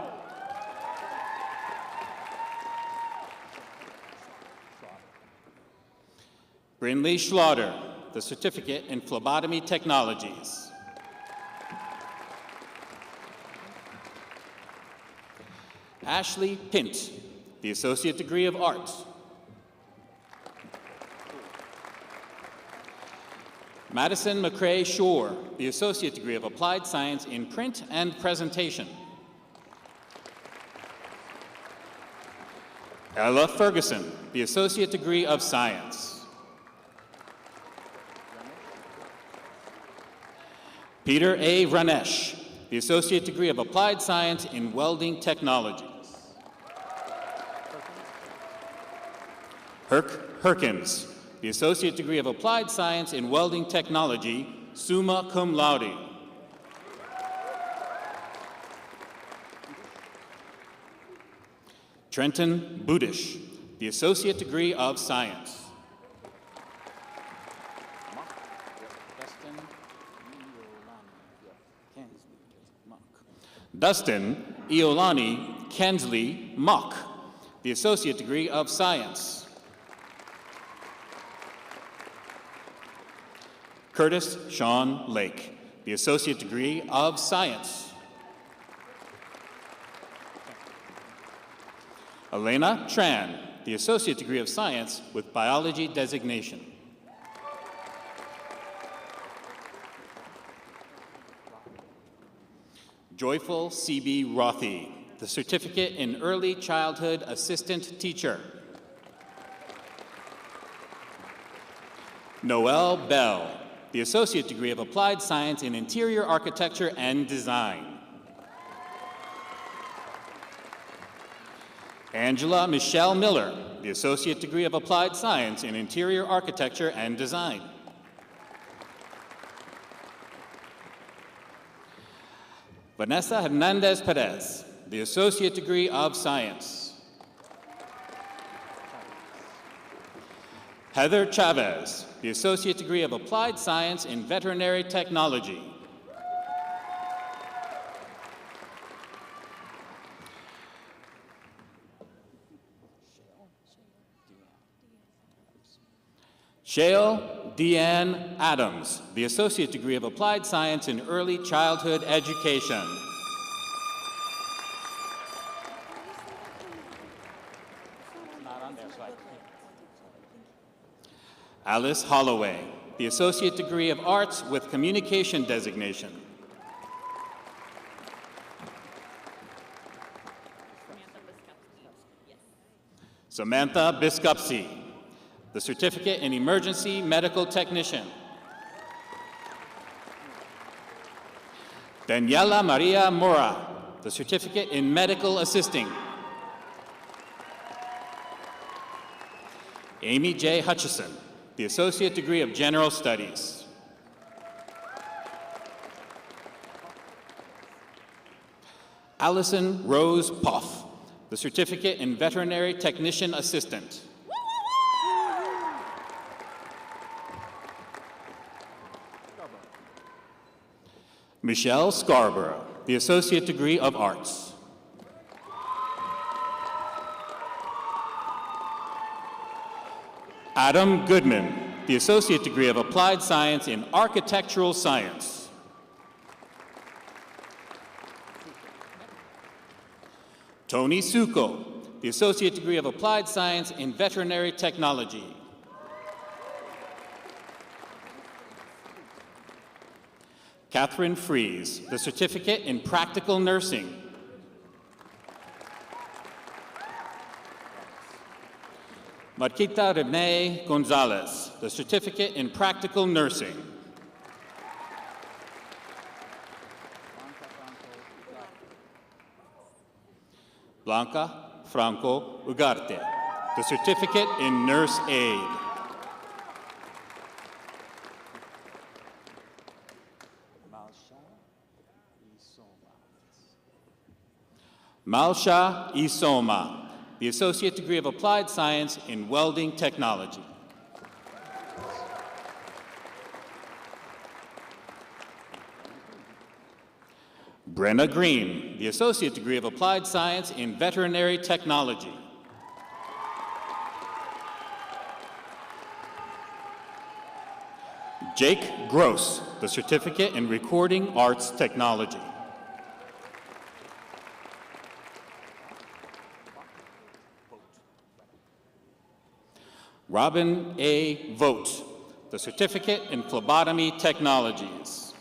Brinley Schlaughter, the Certificate in Phlebotomy Technologies. Ashley Pint, the Associate Degree of Arts. Madison McCrae Shore, the Associate Degree of Applied Science in Print and Presentation. Ella Ferguson, the Associate Degree of Science. Peter A. Ranesh, the Associate Degree of Applied Science in Welding Technologies. Herc Herkins, the Associate Degree of Applied Science in Welding Technology, summa cum laude. Trenton Budish, the Associate Degree of Science. Dustin Iolani Kensley Mock, the Associate Degree of Science. Curtis Sean Lake, the Associate Degree of Science. Elena Tran, the Associate Degree of Science with Biology designation. Joyful C.B. Rothy, the Certificate in Early Childhood Assistant Teacher. Noelle Bell, the Associate Degree of Applied Science in Interior Architecture and Design. Angela Michelle Miller, the Associate Degree of Applied Science in Interior Architecture and Design. Vanessa Hernandez Perez, the Associate Degree of Science. Heather Chavez, the Associate Degree of Applied Science in Veterinary Technology. Shale Deanne Adams, the Associate Degree of Applied Science in Early Childhood Education. Alice Holloway, the Associate Degree of Arts with Communication designation. Samantha Biskupsy, the Certificate in Emergency Medical Technician. Daniela Maria Mora, the Certificate in Medical Assisting. Amy J. Hutchison, the Associate Degree of General Studies. Allison Rose Poff, the Certificate in Veterinary Technician Assistant. Michelle Scarborough, the Associate Degree of Arts. Adam Goodman, the Associate Degree of Applied Science in Architectural Science. Tony Suko, the Associate Degree of Applied Science in Veterinary Technology. Catherine Fries, the Certificate in Practical Nursing. Marquita Renee Gonzalez, the Certificate in Practical Nursing. Blanca Franco Ugarte, the Certificate in Nurse Aid. Malsha Isoma, the Associate Degree of Applied Science in Welding Technology. Brenna Green, the Associate Degree of Applied Science in Veterinary Technology. Jake Gross, the Certificate in Recording Arts Technology. Robin A. Vogt, the Certificate in Phlebotomy Technologies.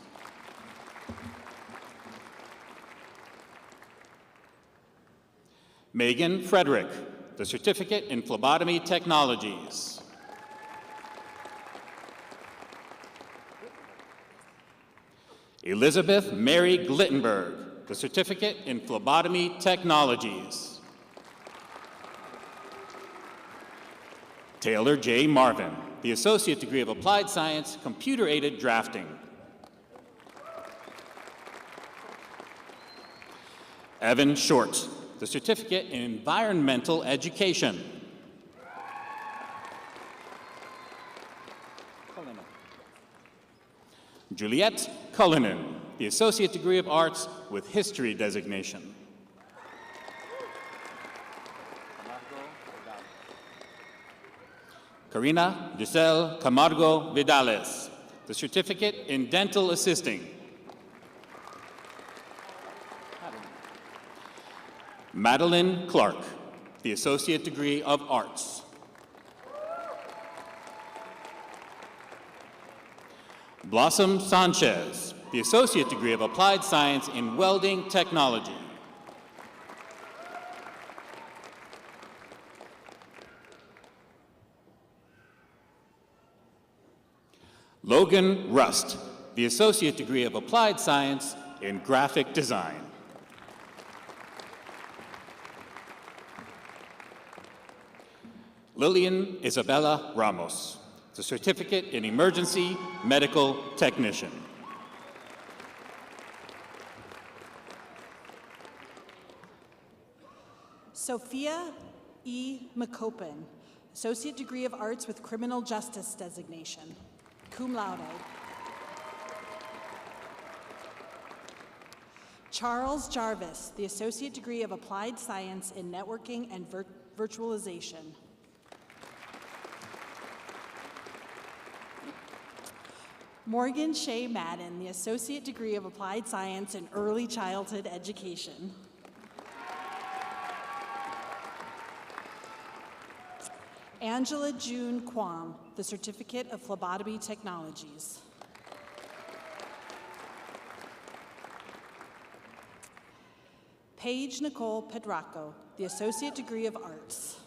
Megan Frederick, the Certificate in Phlebotomy Technologies. Elizabeth Mary Glittenberg, the Certificate in Phlebotomy Technologies. Taylor J. Marvin, the Associate Degree of Applied Science, Computer-Aided Drafting. Evan Short, the Certificate in Environmental Education. Juliette Cullinan, the Associate Degree of Arts with History designation. Karina Giselle Camargo Vidales, the Certificate in Dental Assisting. Madeline Clark, the Associate Degree of Arts. Blossom Sanchez, the Associate Degree of Applied Science in Welding Technology. Logan Rust, the Associate Degree of Applied Science in Graphic Design. Lillian Isabella Ramos, the Certificate in Emergency Medical Technician. Sophia E. McCopen, Associate Degree of Arts with Criminal Justice designation, cum laude. Charles Jarvis, the Associate Degree of Applied Science in Networking and Virtualization. Morgan Shea Madden, the Associate Degree of Applied Science in Early Childhood Education. Angela June Kwam, the Certificate of Phlebotomy Technologies. Paige Nicole Pedraco, the Associate Degree of Arts.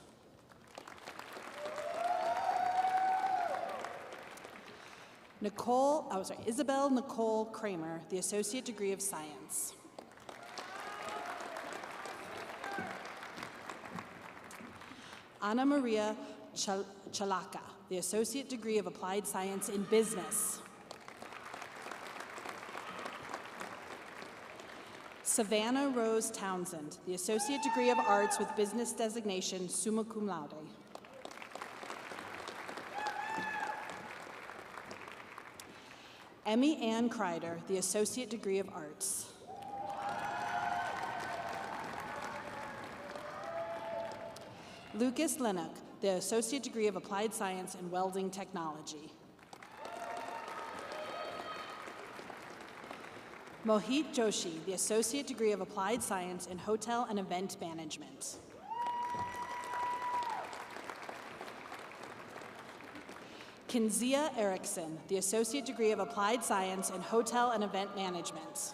Isabel Nicole Kramer, the Associate Degree of Science. Ana Maria Chalaca, the Associate Degree of Applied Science in Business. Savannah Rose Townsend, the Associate Degree of Arts with Business designation, summa cum laude. Emmy Ann Kreider, the Associate Degree of Arts. Lucas Lennox, the Associate Degree of Applied Science in Welding Technology. Mohit Joshi, the Associate Degree of Applied Science in Hotel and Event Management. Kinzia Erickson, the Associate Degree of Applied Science in Hotel and Event Management.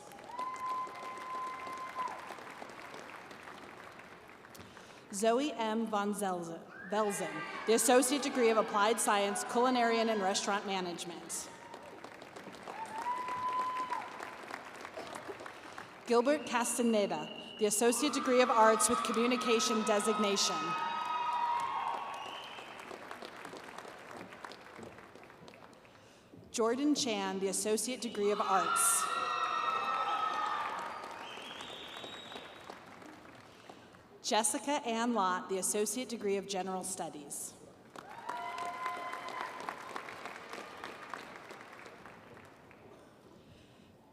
Zoe M. von Velzen, the Associate Degree of Applied Science, Culinary and Restaurant Management. Gilbert Castaneda, the Associate Degree of Arts with Communication designation. Jordan Chan, the Associate Degree of Arts. Jessica Ann Lott, the Associate Degree of General Studies.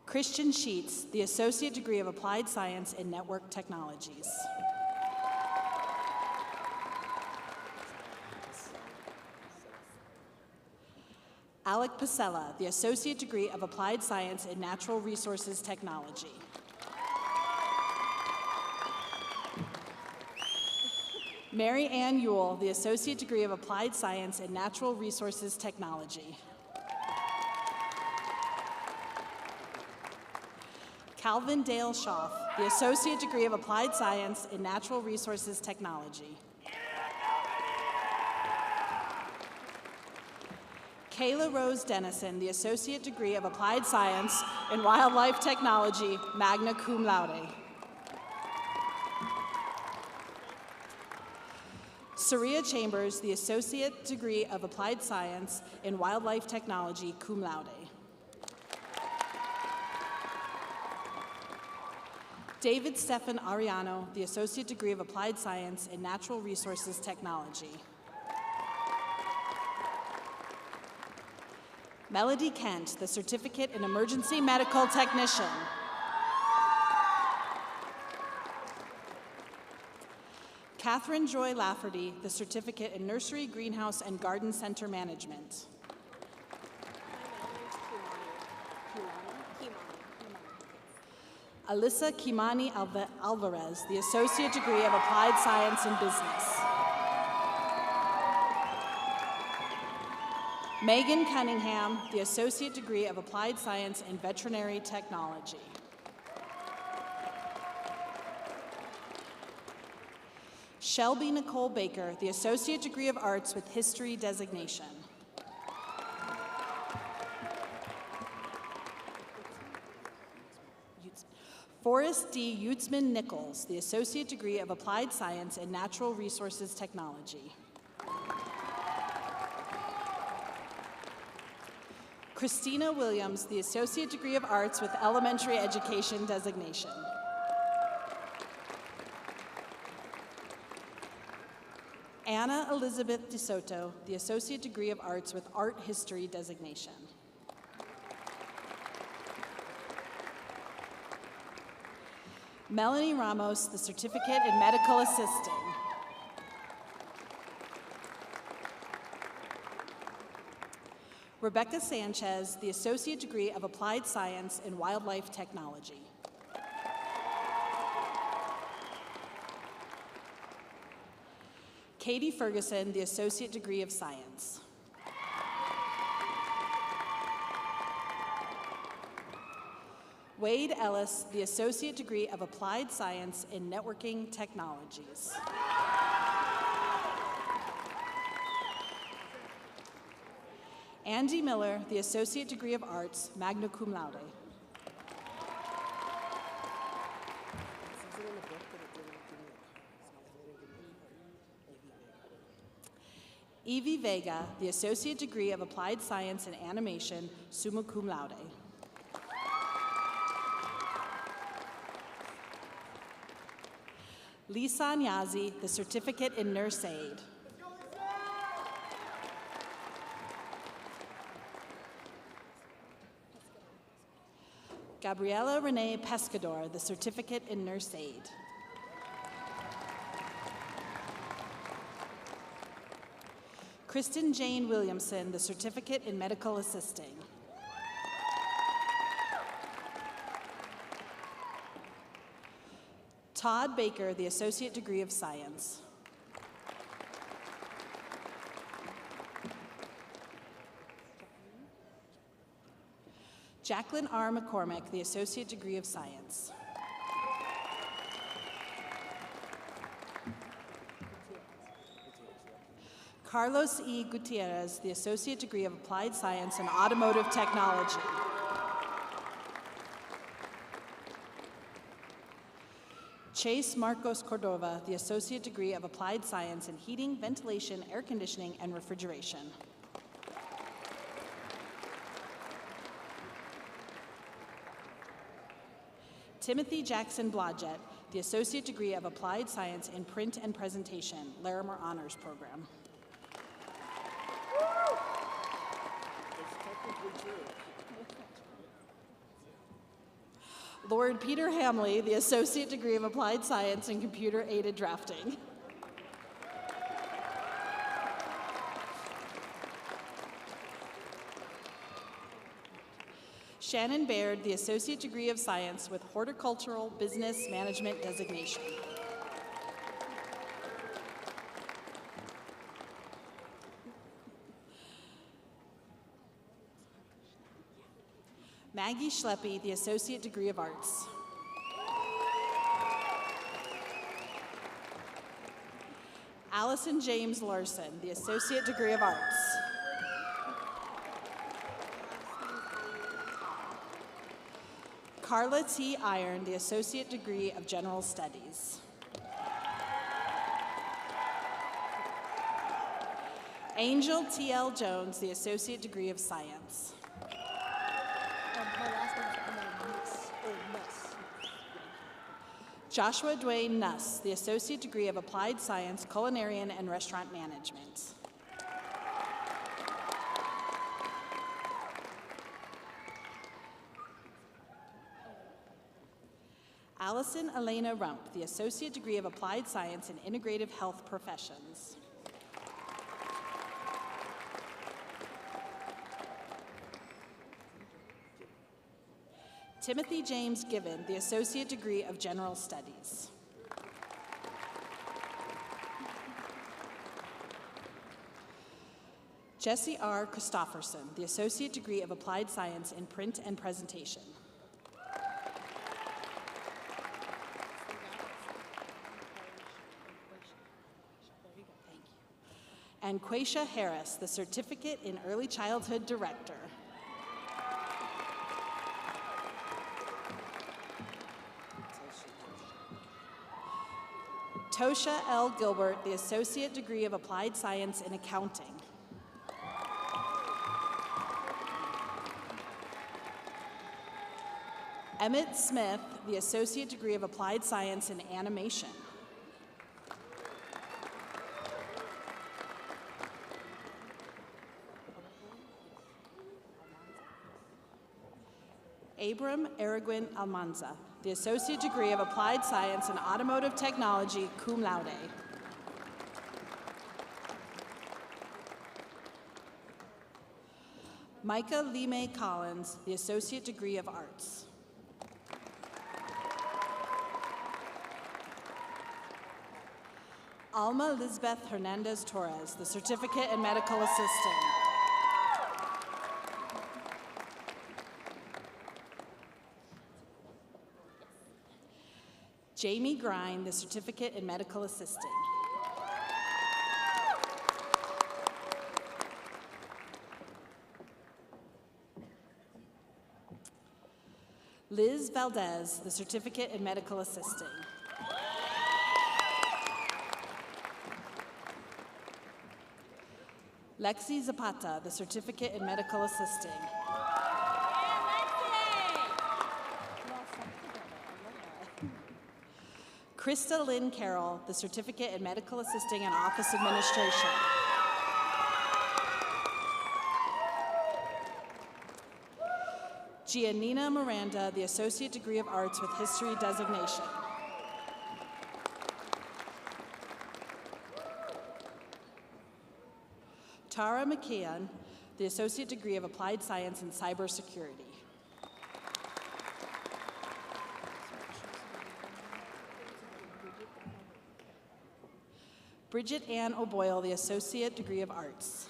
Christian Sheets, the Associate Degree of Applied Science in Network Technologies. Alec Pasella, the Associate Degree of Applied Science in Natural Resources Technology. Mary Ann Ewell, the Associate Degree of Applied Science in Natural Resources Technology. Calvin Dale Schaff, the Associate Degree of Applied Science in Natural Resources Technology. Kayla Rose Dennison, the Associate Degree of Applied Science in Wildlife Technology, magna cum laude. Saria Chambers, the Associate Degree of Applied Science in Wildlife Technology, cum laude. David Stefan Ariano, the Associate Degree of Applied Science in Natural Resources Technology. Melody Kent, the Certificate in Emergency Medical Technician. Catherine Joy Lafferty, the Certificate in Nursery, Greenhouse, and Garden Center Management. Alyssa Kimani Alvarez, the Associate Degree of Applied Science in Business. Megan Cunningham, the Associate Degree of Applied Science in Veterinary Technology. Shelby Nicole Baker, the Associate Degree of Arts with History designation. Forrest D. Utzman Nichols, the Associate Degree of Applied Science in Natural Resources Technology. Christina Williams, the Associate Degree of Arts with Elementary Education designation. Anna Elizabeth DeSoto, the Associate Degree of Arts with Art History designation. Melanie Ramos, the Certificate in Medical Assisting. Rebecca Sanchez, the Associate Degree of Applied Science in Wildlife Technology. Katie Ferguson, the Associate Degree of Science. Wade Ellis, the Associate Degree of Applied Science in Networking Technologies. Andy Miller, the Associate Degree of Arts, magna cum laude. Evie Vega, the Associate Degree of Applied Science in Animation, summa cum laude. Lisa Nyazi, the Certificate in Nurse Aid. Gabriela Renee Pescador, the Certificate in Nurse Aid. Kristen Jane Williamson, the Certificate in Medical Assisting. Todd Baker, the Associate Degree of Science. Jacqueline R. McCormick, the Associate Degree of Science. Carlos E. Gutierrez, the Associate Degree of Applied Science in Automotive Technology. Chase Marcos Cordova, the Associate Degree of Applied Science in Heating, Ventilation, Air Conditioning, and Refrigeration. Timothy Jackson Blodgett, the Associate Degree of Applied Science in Print and Presentation, Larimer Honors Program. Lord Peter Hamley, the Associate Degree of Applied Science in Computer-Aided Drafting. Shannon Baird, the Associate Degree of Science with Horticultural Business Management designation. Maggie Schleppe, the Associate Degree of Arts. Allison James Larson, the Associate Degree of Arts. Carla T. Iron, the Associate Degree of General Studies. Angel T.L. Jones, the Associate Degree of Science. Joshua Dwayne Nuss, the Associate Degree of Applied Science, Culinarian and Restaurant Management. Allison Elena Rump, the Associate Degree of Applied Science in Integrative Health Professions. Timothy James Given, the Associate Degree of General Studies. Jesse R. Christofferson, the Associate Degree of Applied Science in Print and Presentation. And Quaisha Harris, the Certificate in Early Childhood Director. Tosha L. Gilbert, the Associate Degree of Applied Science in Accounting. Emmett Smith, the Associate Degree of Applied Science in Animation. Abram Araguin Almanza, the Associate Degree of Applied Science in Automotive Technology, cum laude. Micah Lee Collins, the Associate Degree of Arts. Alma Lisbeth Hernandez Torres, the Certificate in Medical Assistant. Jamie Grine, the Certificate in Medical Assisting. Liz Valdez, the Certificate in Medical Assisting. Lexi Zapata, the Certificate in Medical Assisting. Krista Lynn Carroll, the Certificate in Medical Assisting and Office Administration. Giannina Miranda, the Associate Degree of Arts with History designation. Tara McKeon, the Associate Degree of Applied Science in Cybersecurity. Bridget Ann O'Boyle, the Associate Degree of Arts.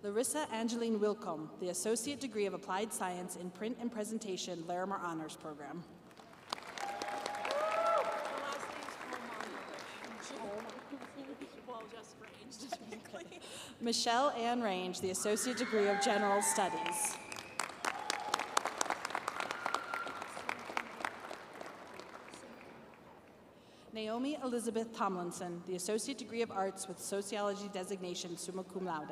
Larissa Angeline Wilcombe, the Associate Degree of Applied Science in Print and Presentation, Larimer Honors Program. Michelle Ann Range, the Associate Degree of General Studies. Naomi Elizabeth Tomlinson, the Associate Degree of Arts with Sociology designation, summa cum laude.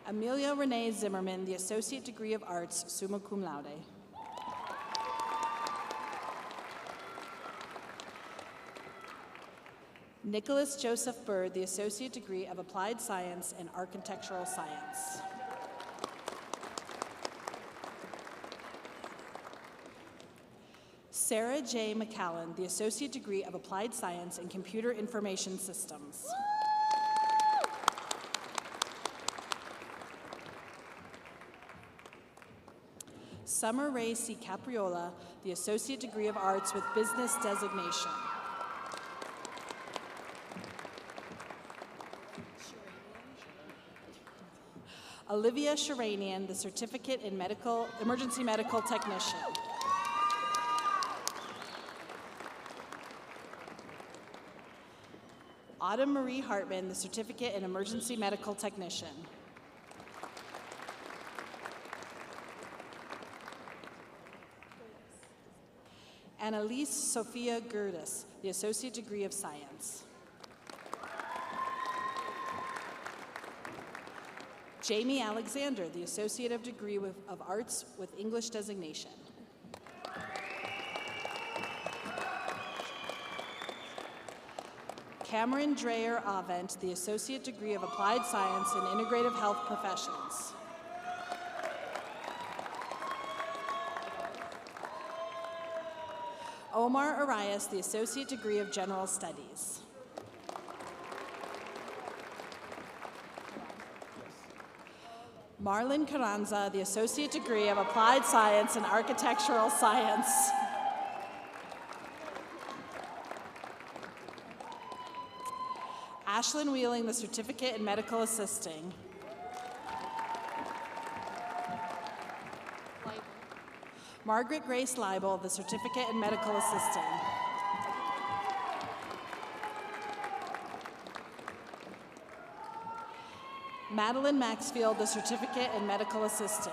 Amelia Renee Zimmerman, the Associate Degree of Arts, summa cum laude. Nicholas Joseph Bird, the Associate Degree of Applied Science and Architectural Science. Sarah J. McCallan, the Associate Degree of Applied Science and Computer Information Systems. Summer Ray C. Capriola, the Associate Degree of Arts with Business Designation. Olivia Sharanian, the Certificate in Emergency Medical Technician. Autumn Marie Hartman, the Certificate in Emergency Medical Technician. Annalise Sophia Gerdes, the Associate Degree of Science. Jamie Alexander, the Associate Degree of Arts with English Designation. Cameron Dreyer Avent, the Associate Degree of Applied Science in Integrative Health Professions. Omar Arias, the Associate Degree of General Studies. Marlon Carranza, the Associate Degree of Applied Science and Architectural Science. Ashlyn Wheeling, the Certificate in Medical Assisting. Margaret Grace Leibel, the Certificate in Medical Assisting. Madeline Maxfield, the Certificate in Medical Assisting.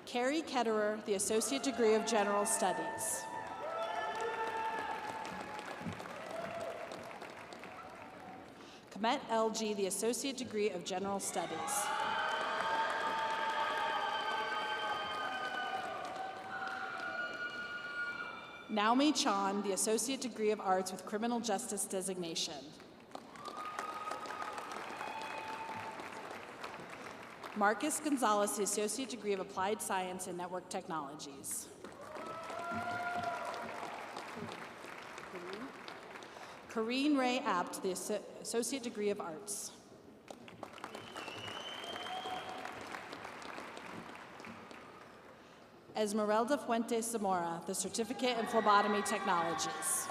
Carrie Ketterer, the Associate Degree of General Studies. Komet LG, the Associate Degree of General Studies. Naomi Chan, the Associate Degree of Arts with Criminal Justice Designation. Marcus Gonzalez, the Associate Degree of Applied Science and Network Technologies. Corrine Ray Apt, the Associate Degree of Arts. Esmeralda Fuentes Zamora, the Certificate in Phlebotomy Technologies.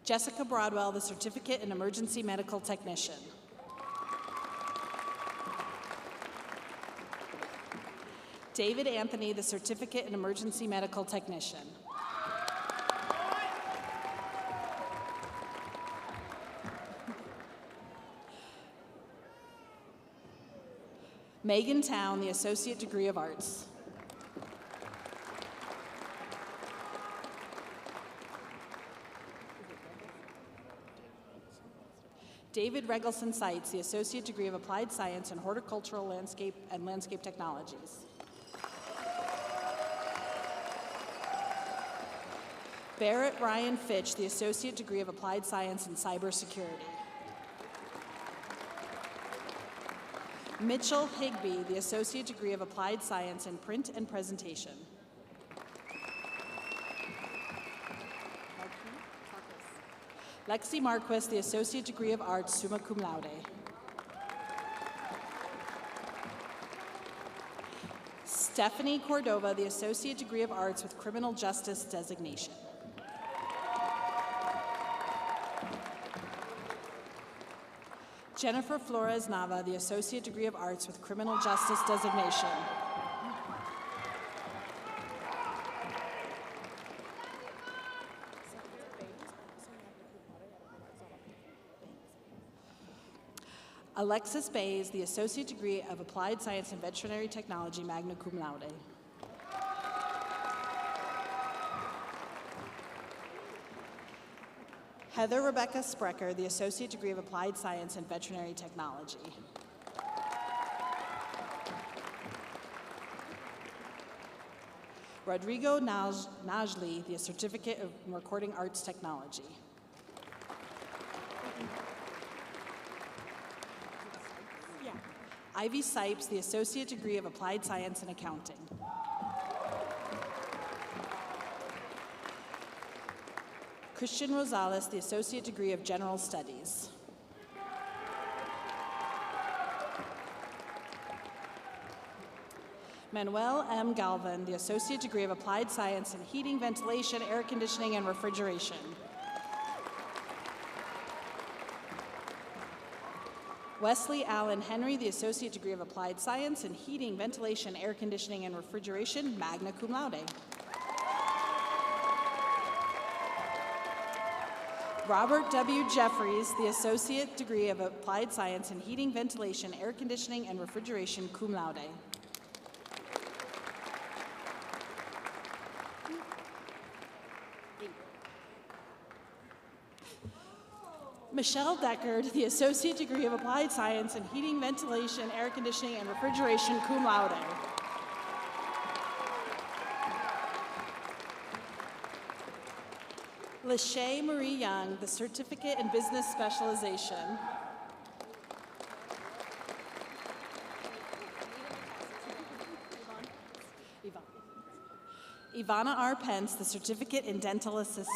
Jessica Broadwell, the Certificate in Emergency Medical Technician. David Anthony, the Certificate in Emergency Medical Technician. Megan Town, the Associate Degree of Arts. David Regelson Seitz, the Associate Degree of Applied Science in Horticultural Landscape and Landscape Technologies. Barrett Ryan Fitch, the Associate Degree of Applied Science in Cybersecurity. Mitchell Higby, the Associate Degree of Applied Science in Print and Presentation. Lexi Marquis, the Associate Degree of Arts, summa cum laude. Stephanie Cordova, the Associate Degree of Arts with Criminal Justice Designation. Jennifer Flores Nava, the Associate Degree of Arts with Criminal Justice Designation. Alexis Bays, the Associate Degree of Applied Science and Veterinary Technology, magna cum laude. Heather Rebecca Sprecher, the Associate Degree of Applied Science and Veterinary Technology. Rodrigo Najli, the Certificate of Recording Arts Technology. Ivy Sipes, the Associate Degree of Applied Science and Accounting. Christian Rosales, the Associate Degree of General Studies. Manuel M. Galvan, the Associate Degree of Applied Science in Heating, Ventilation, Air Conditioning, and Refrigeration. Wesley Allen Henry, the Associate Degree of Applied Science in Heating, Ventilation, Air Conditioning, and Refrigeration, magna cum laude. Robert W. Jeffries, the Associate Degree of Applied Science in Heating, Ventilation, Air Conditioning, and Refrigeration, cum laude. Michelle Deckard, the Associate Degree of Applied Science in Heating, Ventilation, Air Conditioning, and Refrigeration, cum laude. Lachey Marie Young, the Certificate in Business Specialization. Ivana R. Pence, the Certificate in Dental Assisting.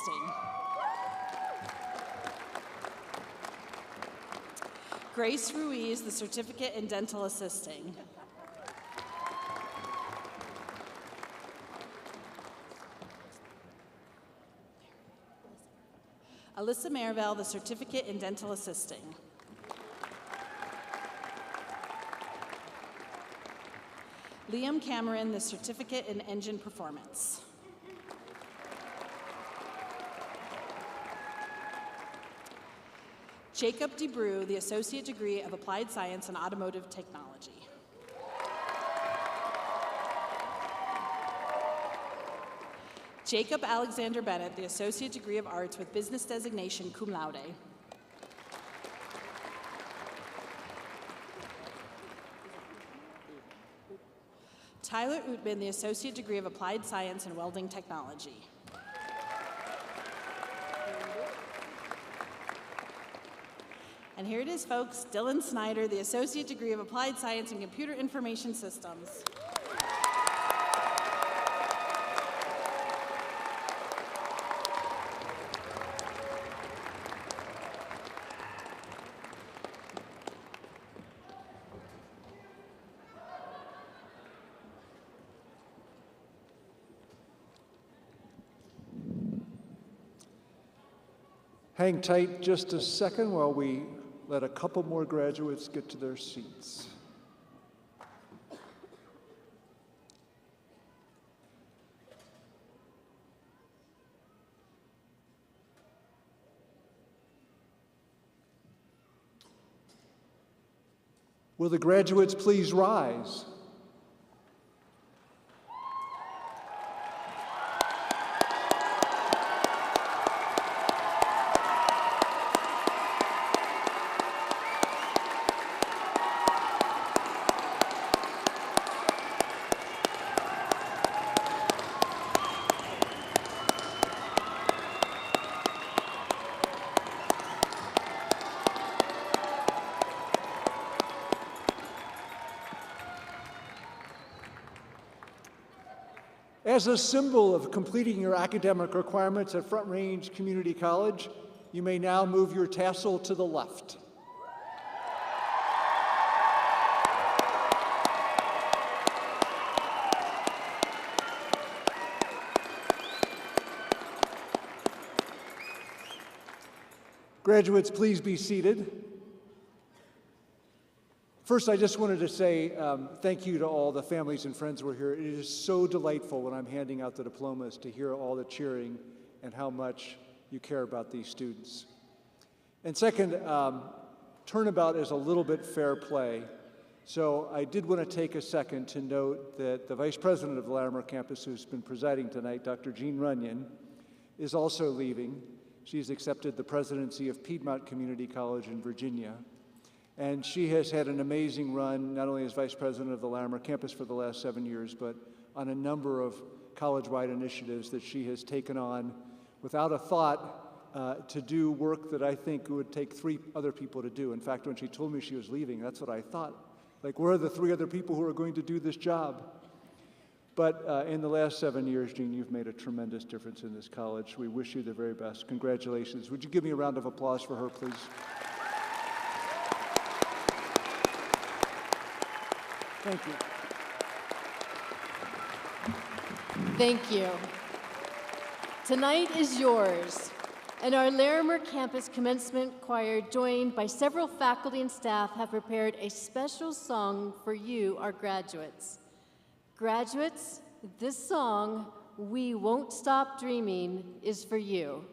Grace Ruiz, the Certificate in Dental Assisting. Alyssa Marivelle, the Certificate in Dental Assisting. Liam Cameron, the Certificate in Engine Performance. Jacob DeBrew, the Associate Degree of Applied Science and Automotive Technology. Jacob Alexander Bennett, the Associate Degree of Arts with Business Designation, cum laude. Tyler Utman, the Associate Degree of Applied Science and Welding Technology. And here it is, folks, Dylan Snyder, the Associate Degree of Applied Science and Computer Information Systems. Hang tight just a second while we let a couple more graduates get to their seats. Will the graduates please rise? As a symbol of completing your academic requirements at Front Range Community College, you may now move your tassel to the left. Graduates, please be seated. First, I just wanted to say thank you to all the families and friends who are here. It is so delightful when I'm handing out the diplomas to hear all the cheering and how much you care about these students. And second, turnabout is a little bit fair play. So I did want to take a second to note that the Vice President of the Larimer campus, who's been presiding tonight, Dr. Jean Runyon, is also leaving. She's accepted the presidency of Piedmont Community College in Virginia. And she has had an amazing run, not only as vice president of the Larimer campus for the last 7 years, but on a number of college-wide initiatives that she has taken on without a thought to do work that I think would take 3 other people to do. In fact, when she told me she was leaving, that's what I thought. Like, where are the 3 other people who are going to do this job? But in the last 7 years, Jean, you've made a tremendous difference in this college. We wish you the very best. Congratulations. Would you give me a round of applause for her, please? Thank you. Thank you. Tonight is yours, and our Larimer campus commencement choir, joined by several faculty and staff, have prepared a special song for you, our graduates. Graduates, this song, "We Won't Stop Dreaming," is for you.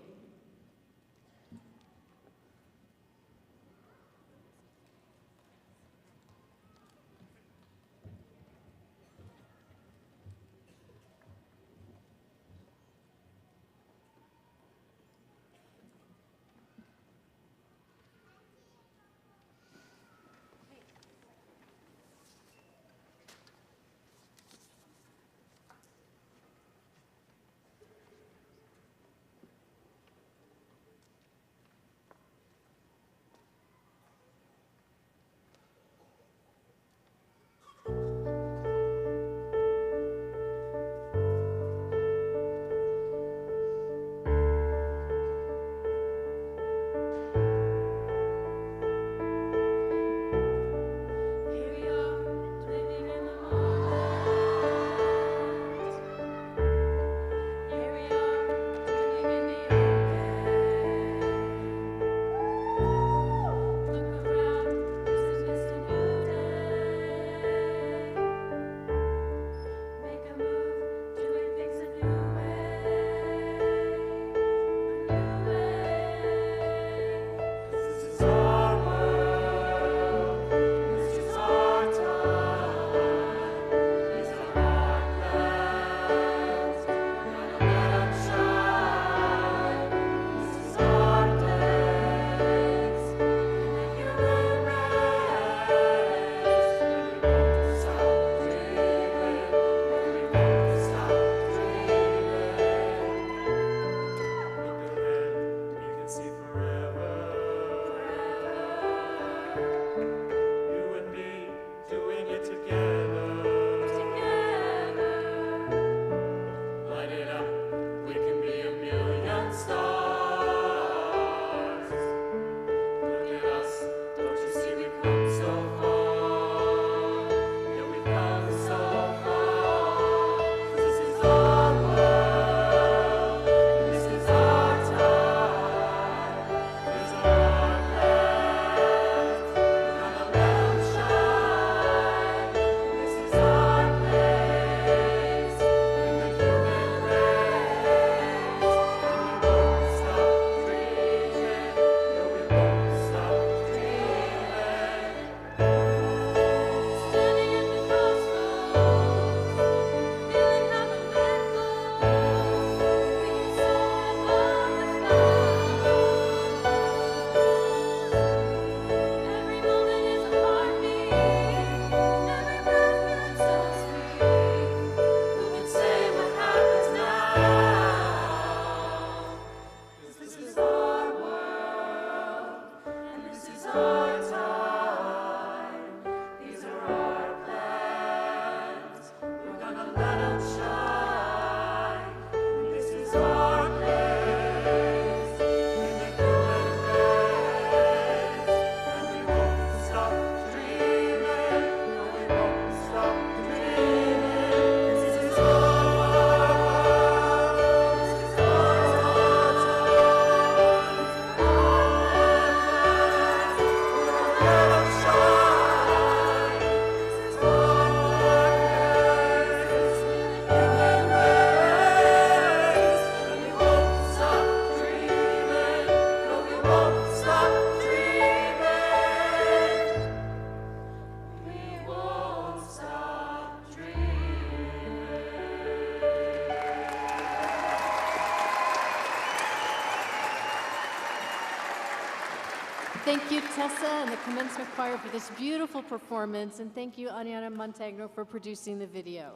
Thank you, Tessa and the commencement choir for this beautiful performance, and thank you, Aniana Montagno, for producing the video.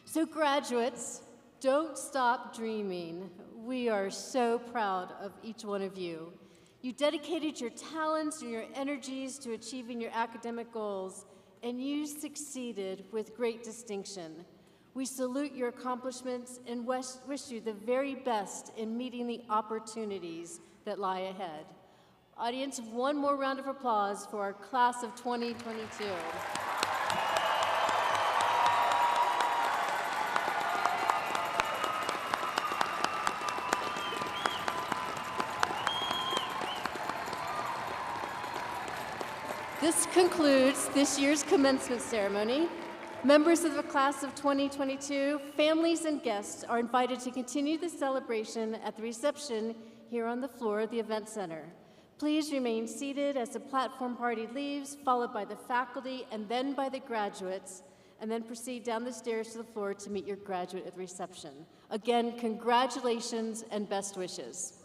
So graduates, don't stop dreaming. We are so proud of each one of you. You dedicated your talents and your energies to achieving your academic goals, and you succeeded with great distinction. We salute your accomplishments and wish you the very best in meeting the opportunities that lie ahead. Audience, one more round of applause for our class of 2022. This concludes this year's commencement ceremony. Members of the class of 2022, families and guests are invited to continue the celebration at the reception here on the floor of the Event Center. Please remain seated as the platform party leaves, followed by the faculty and then by the graduates, and then proceed down the stairs to the floor to meet your graduate at the reception. Again, congratulations and best wishes.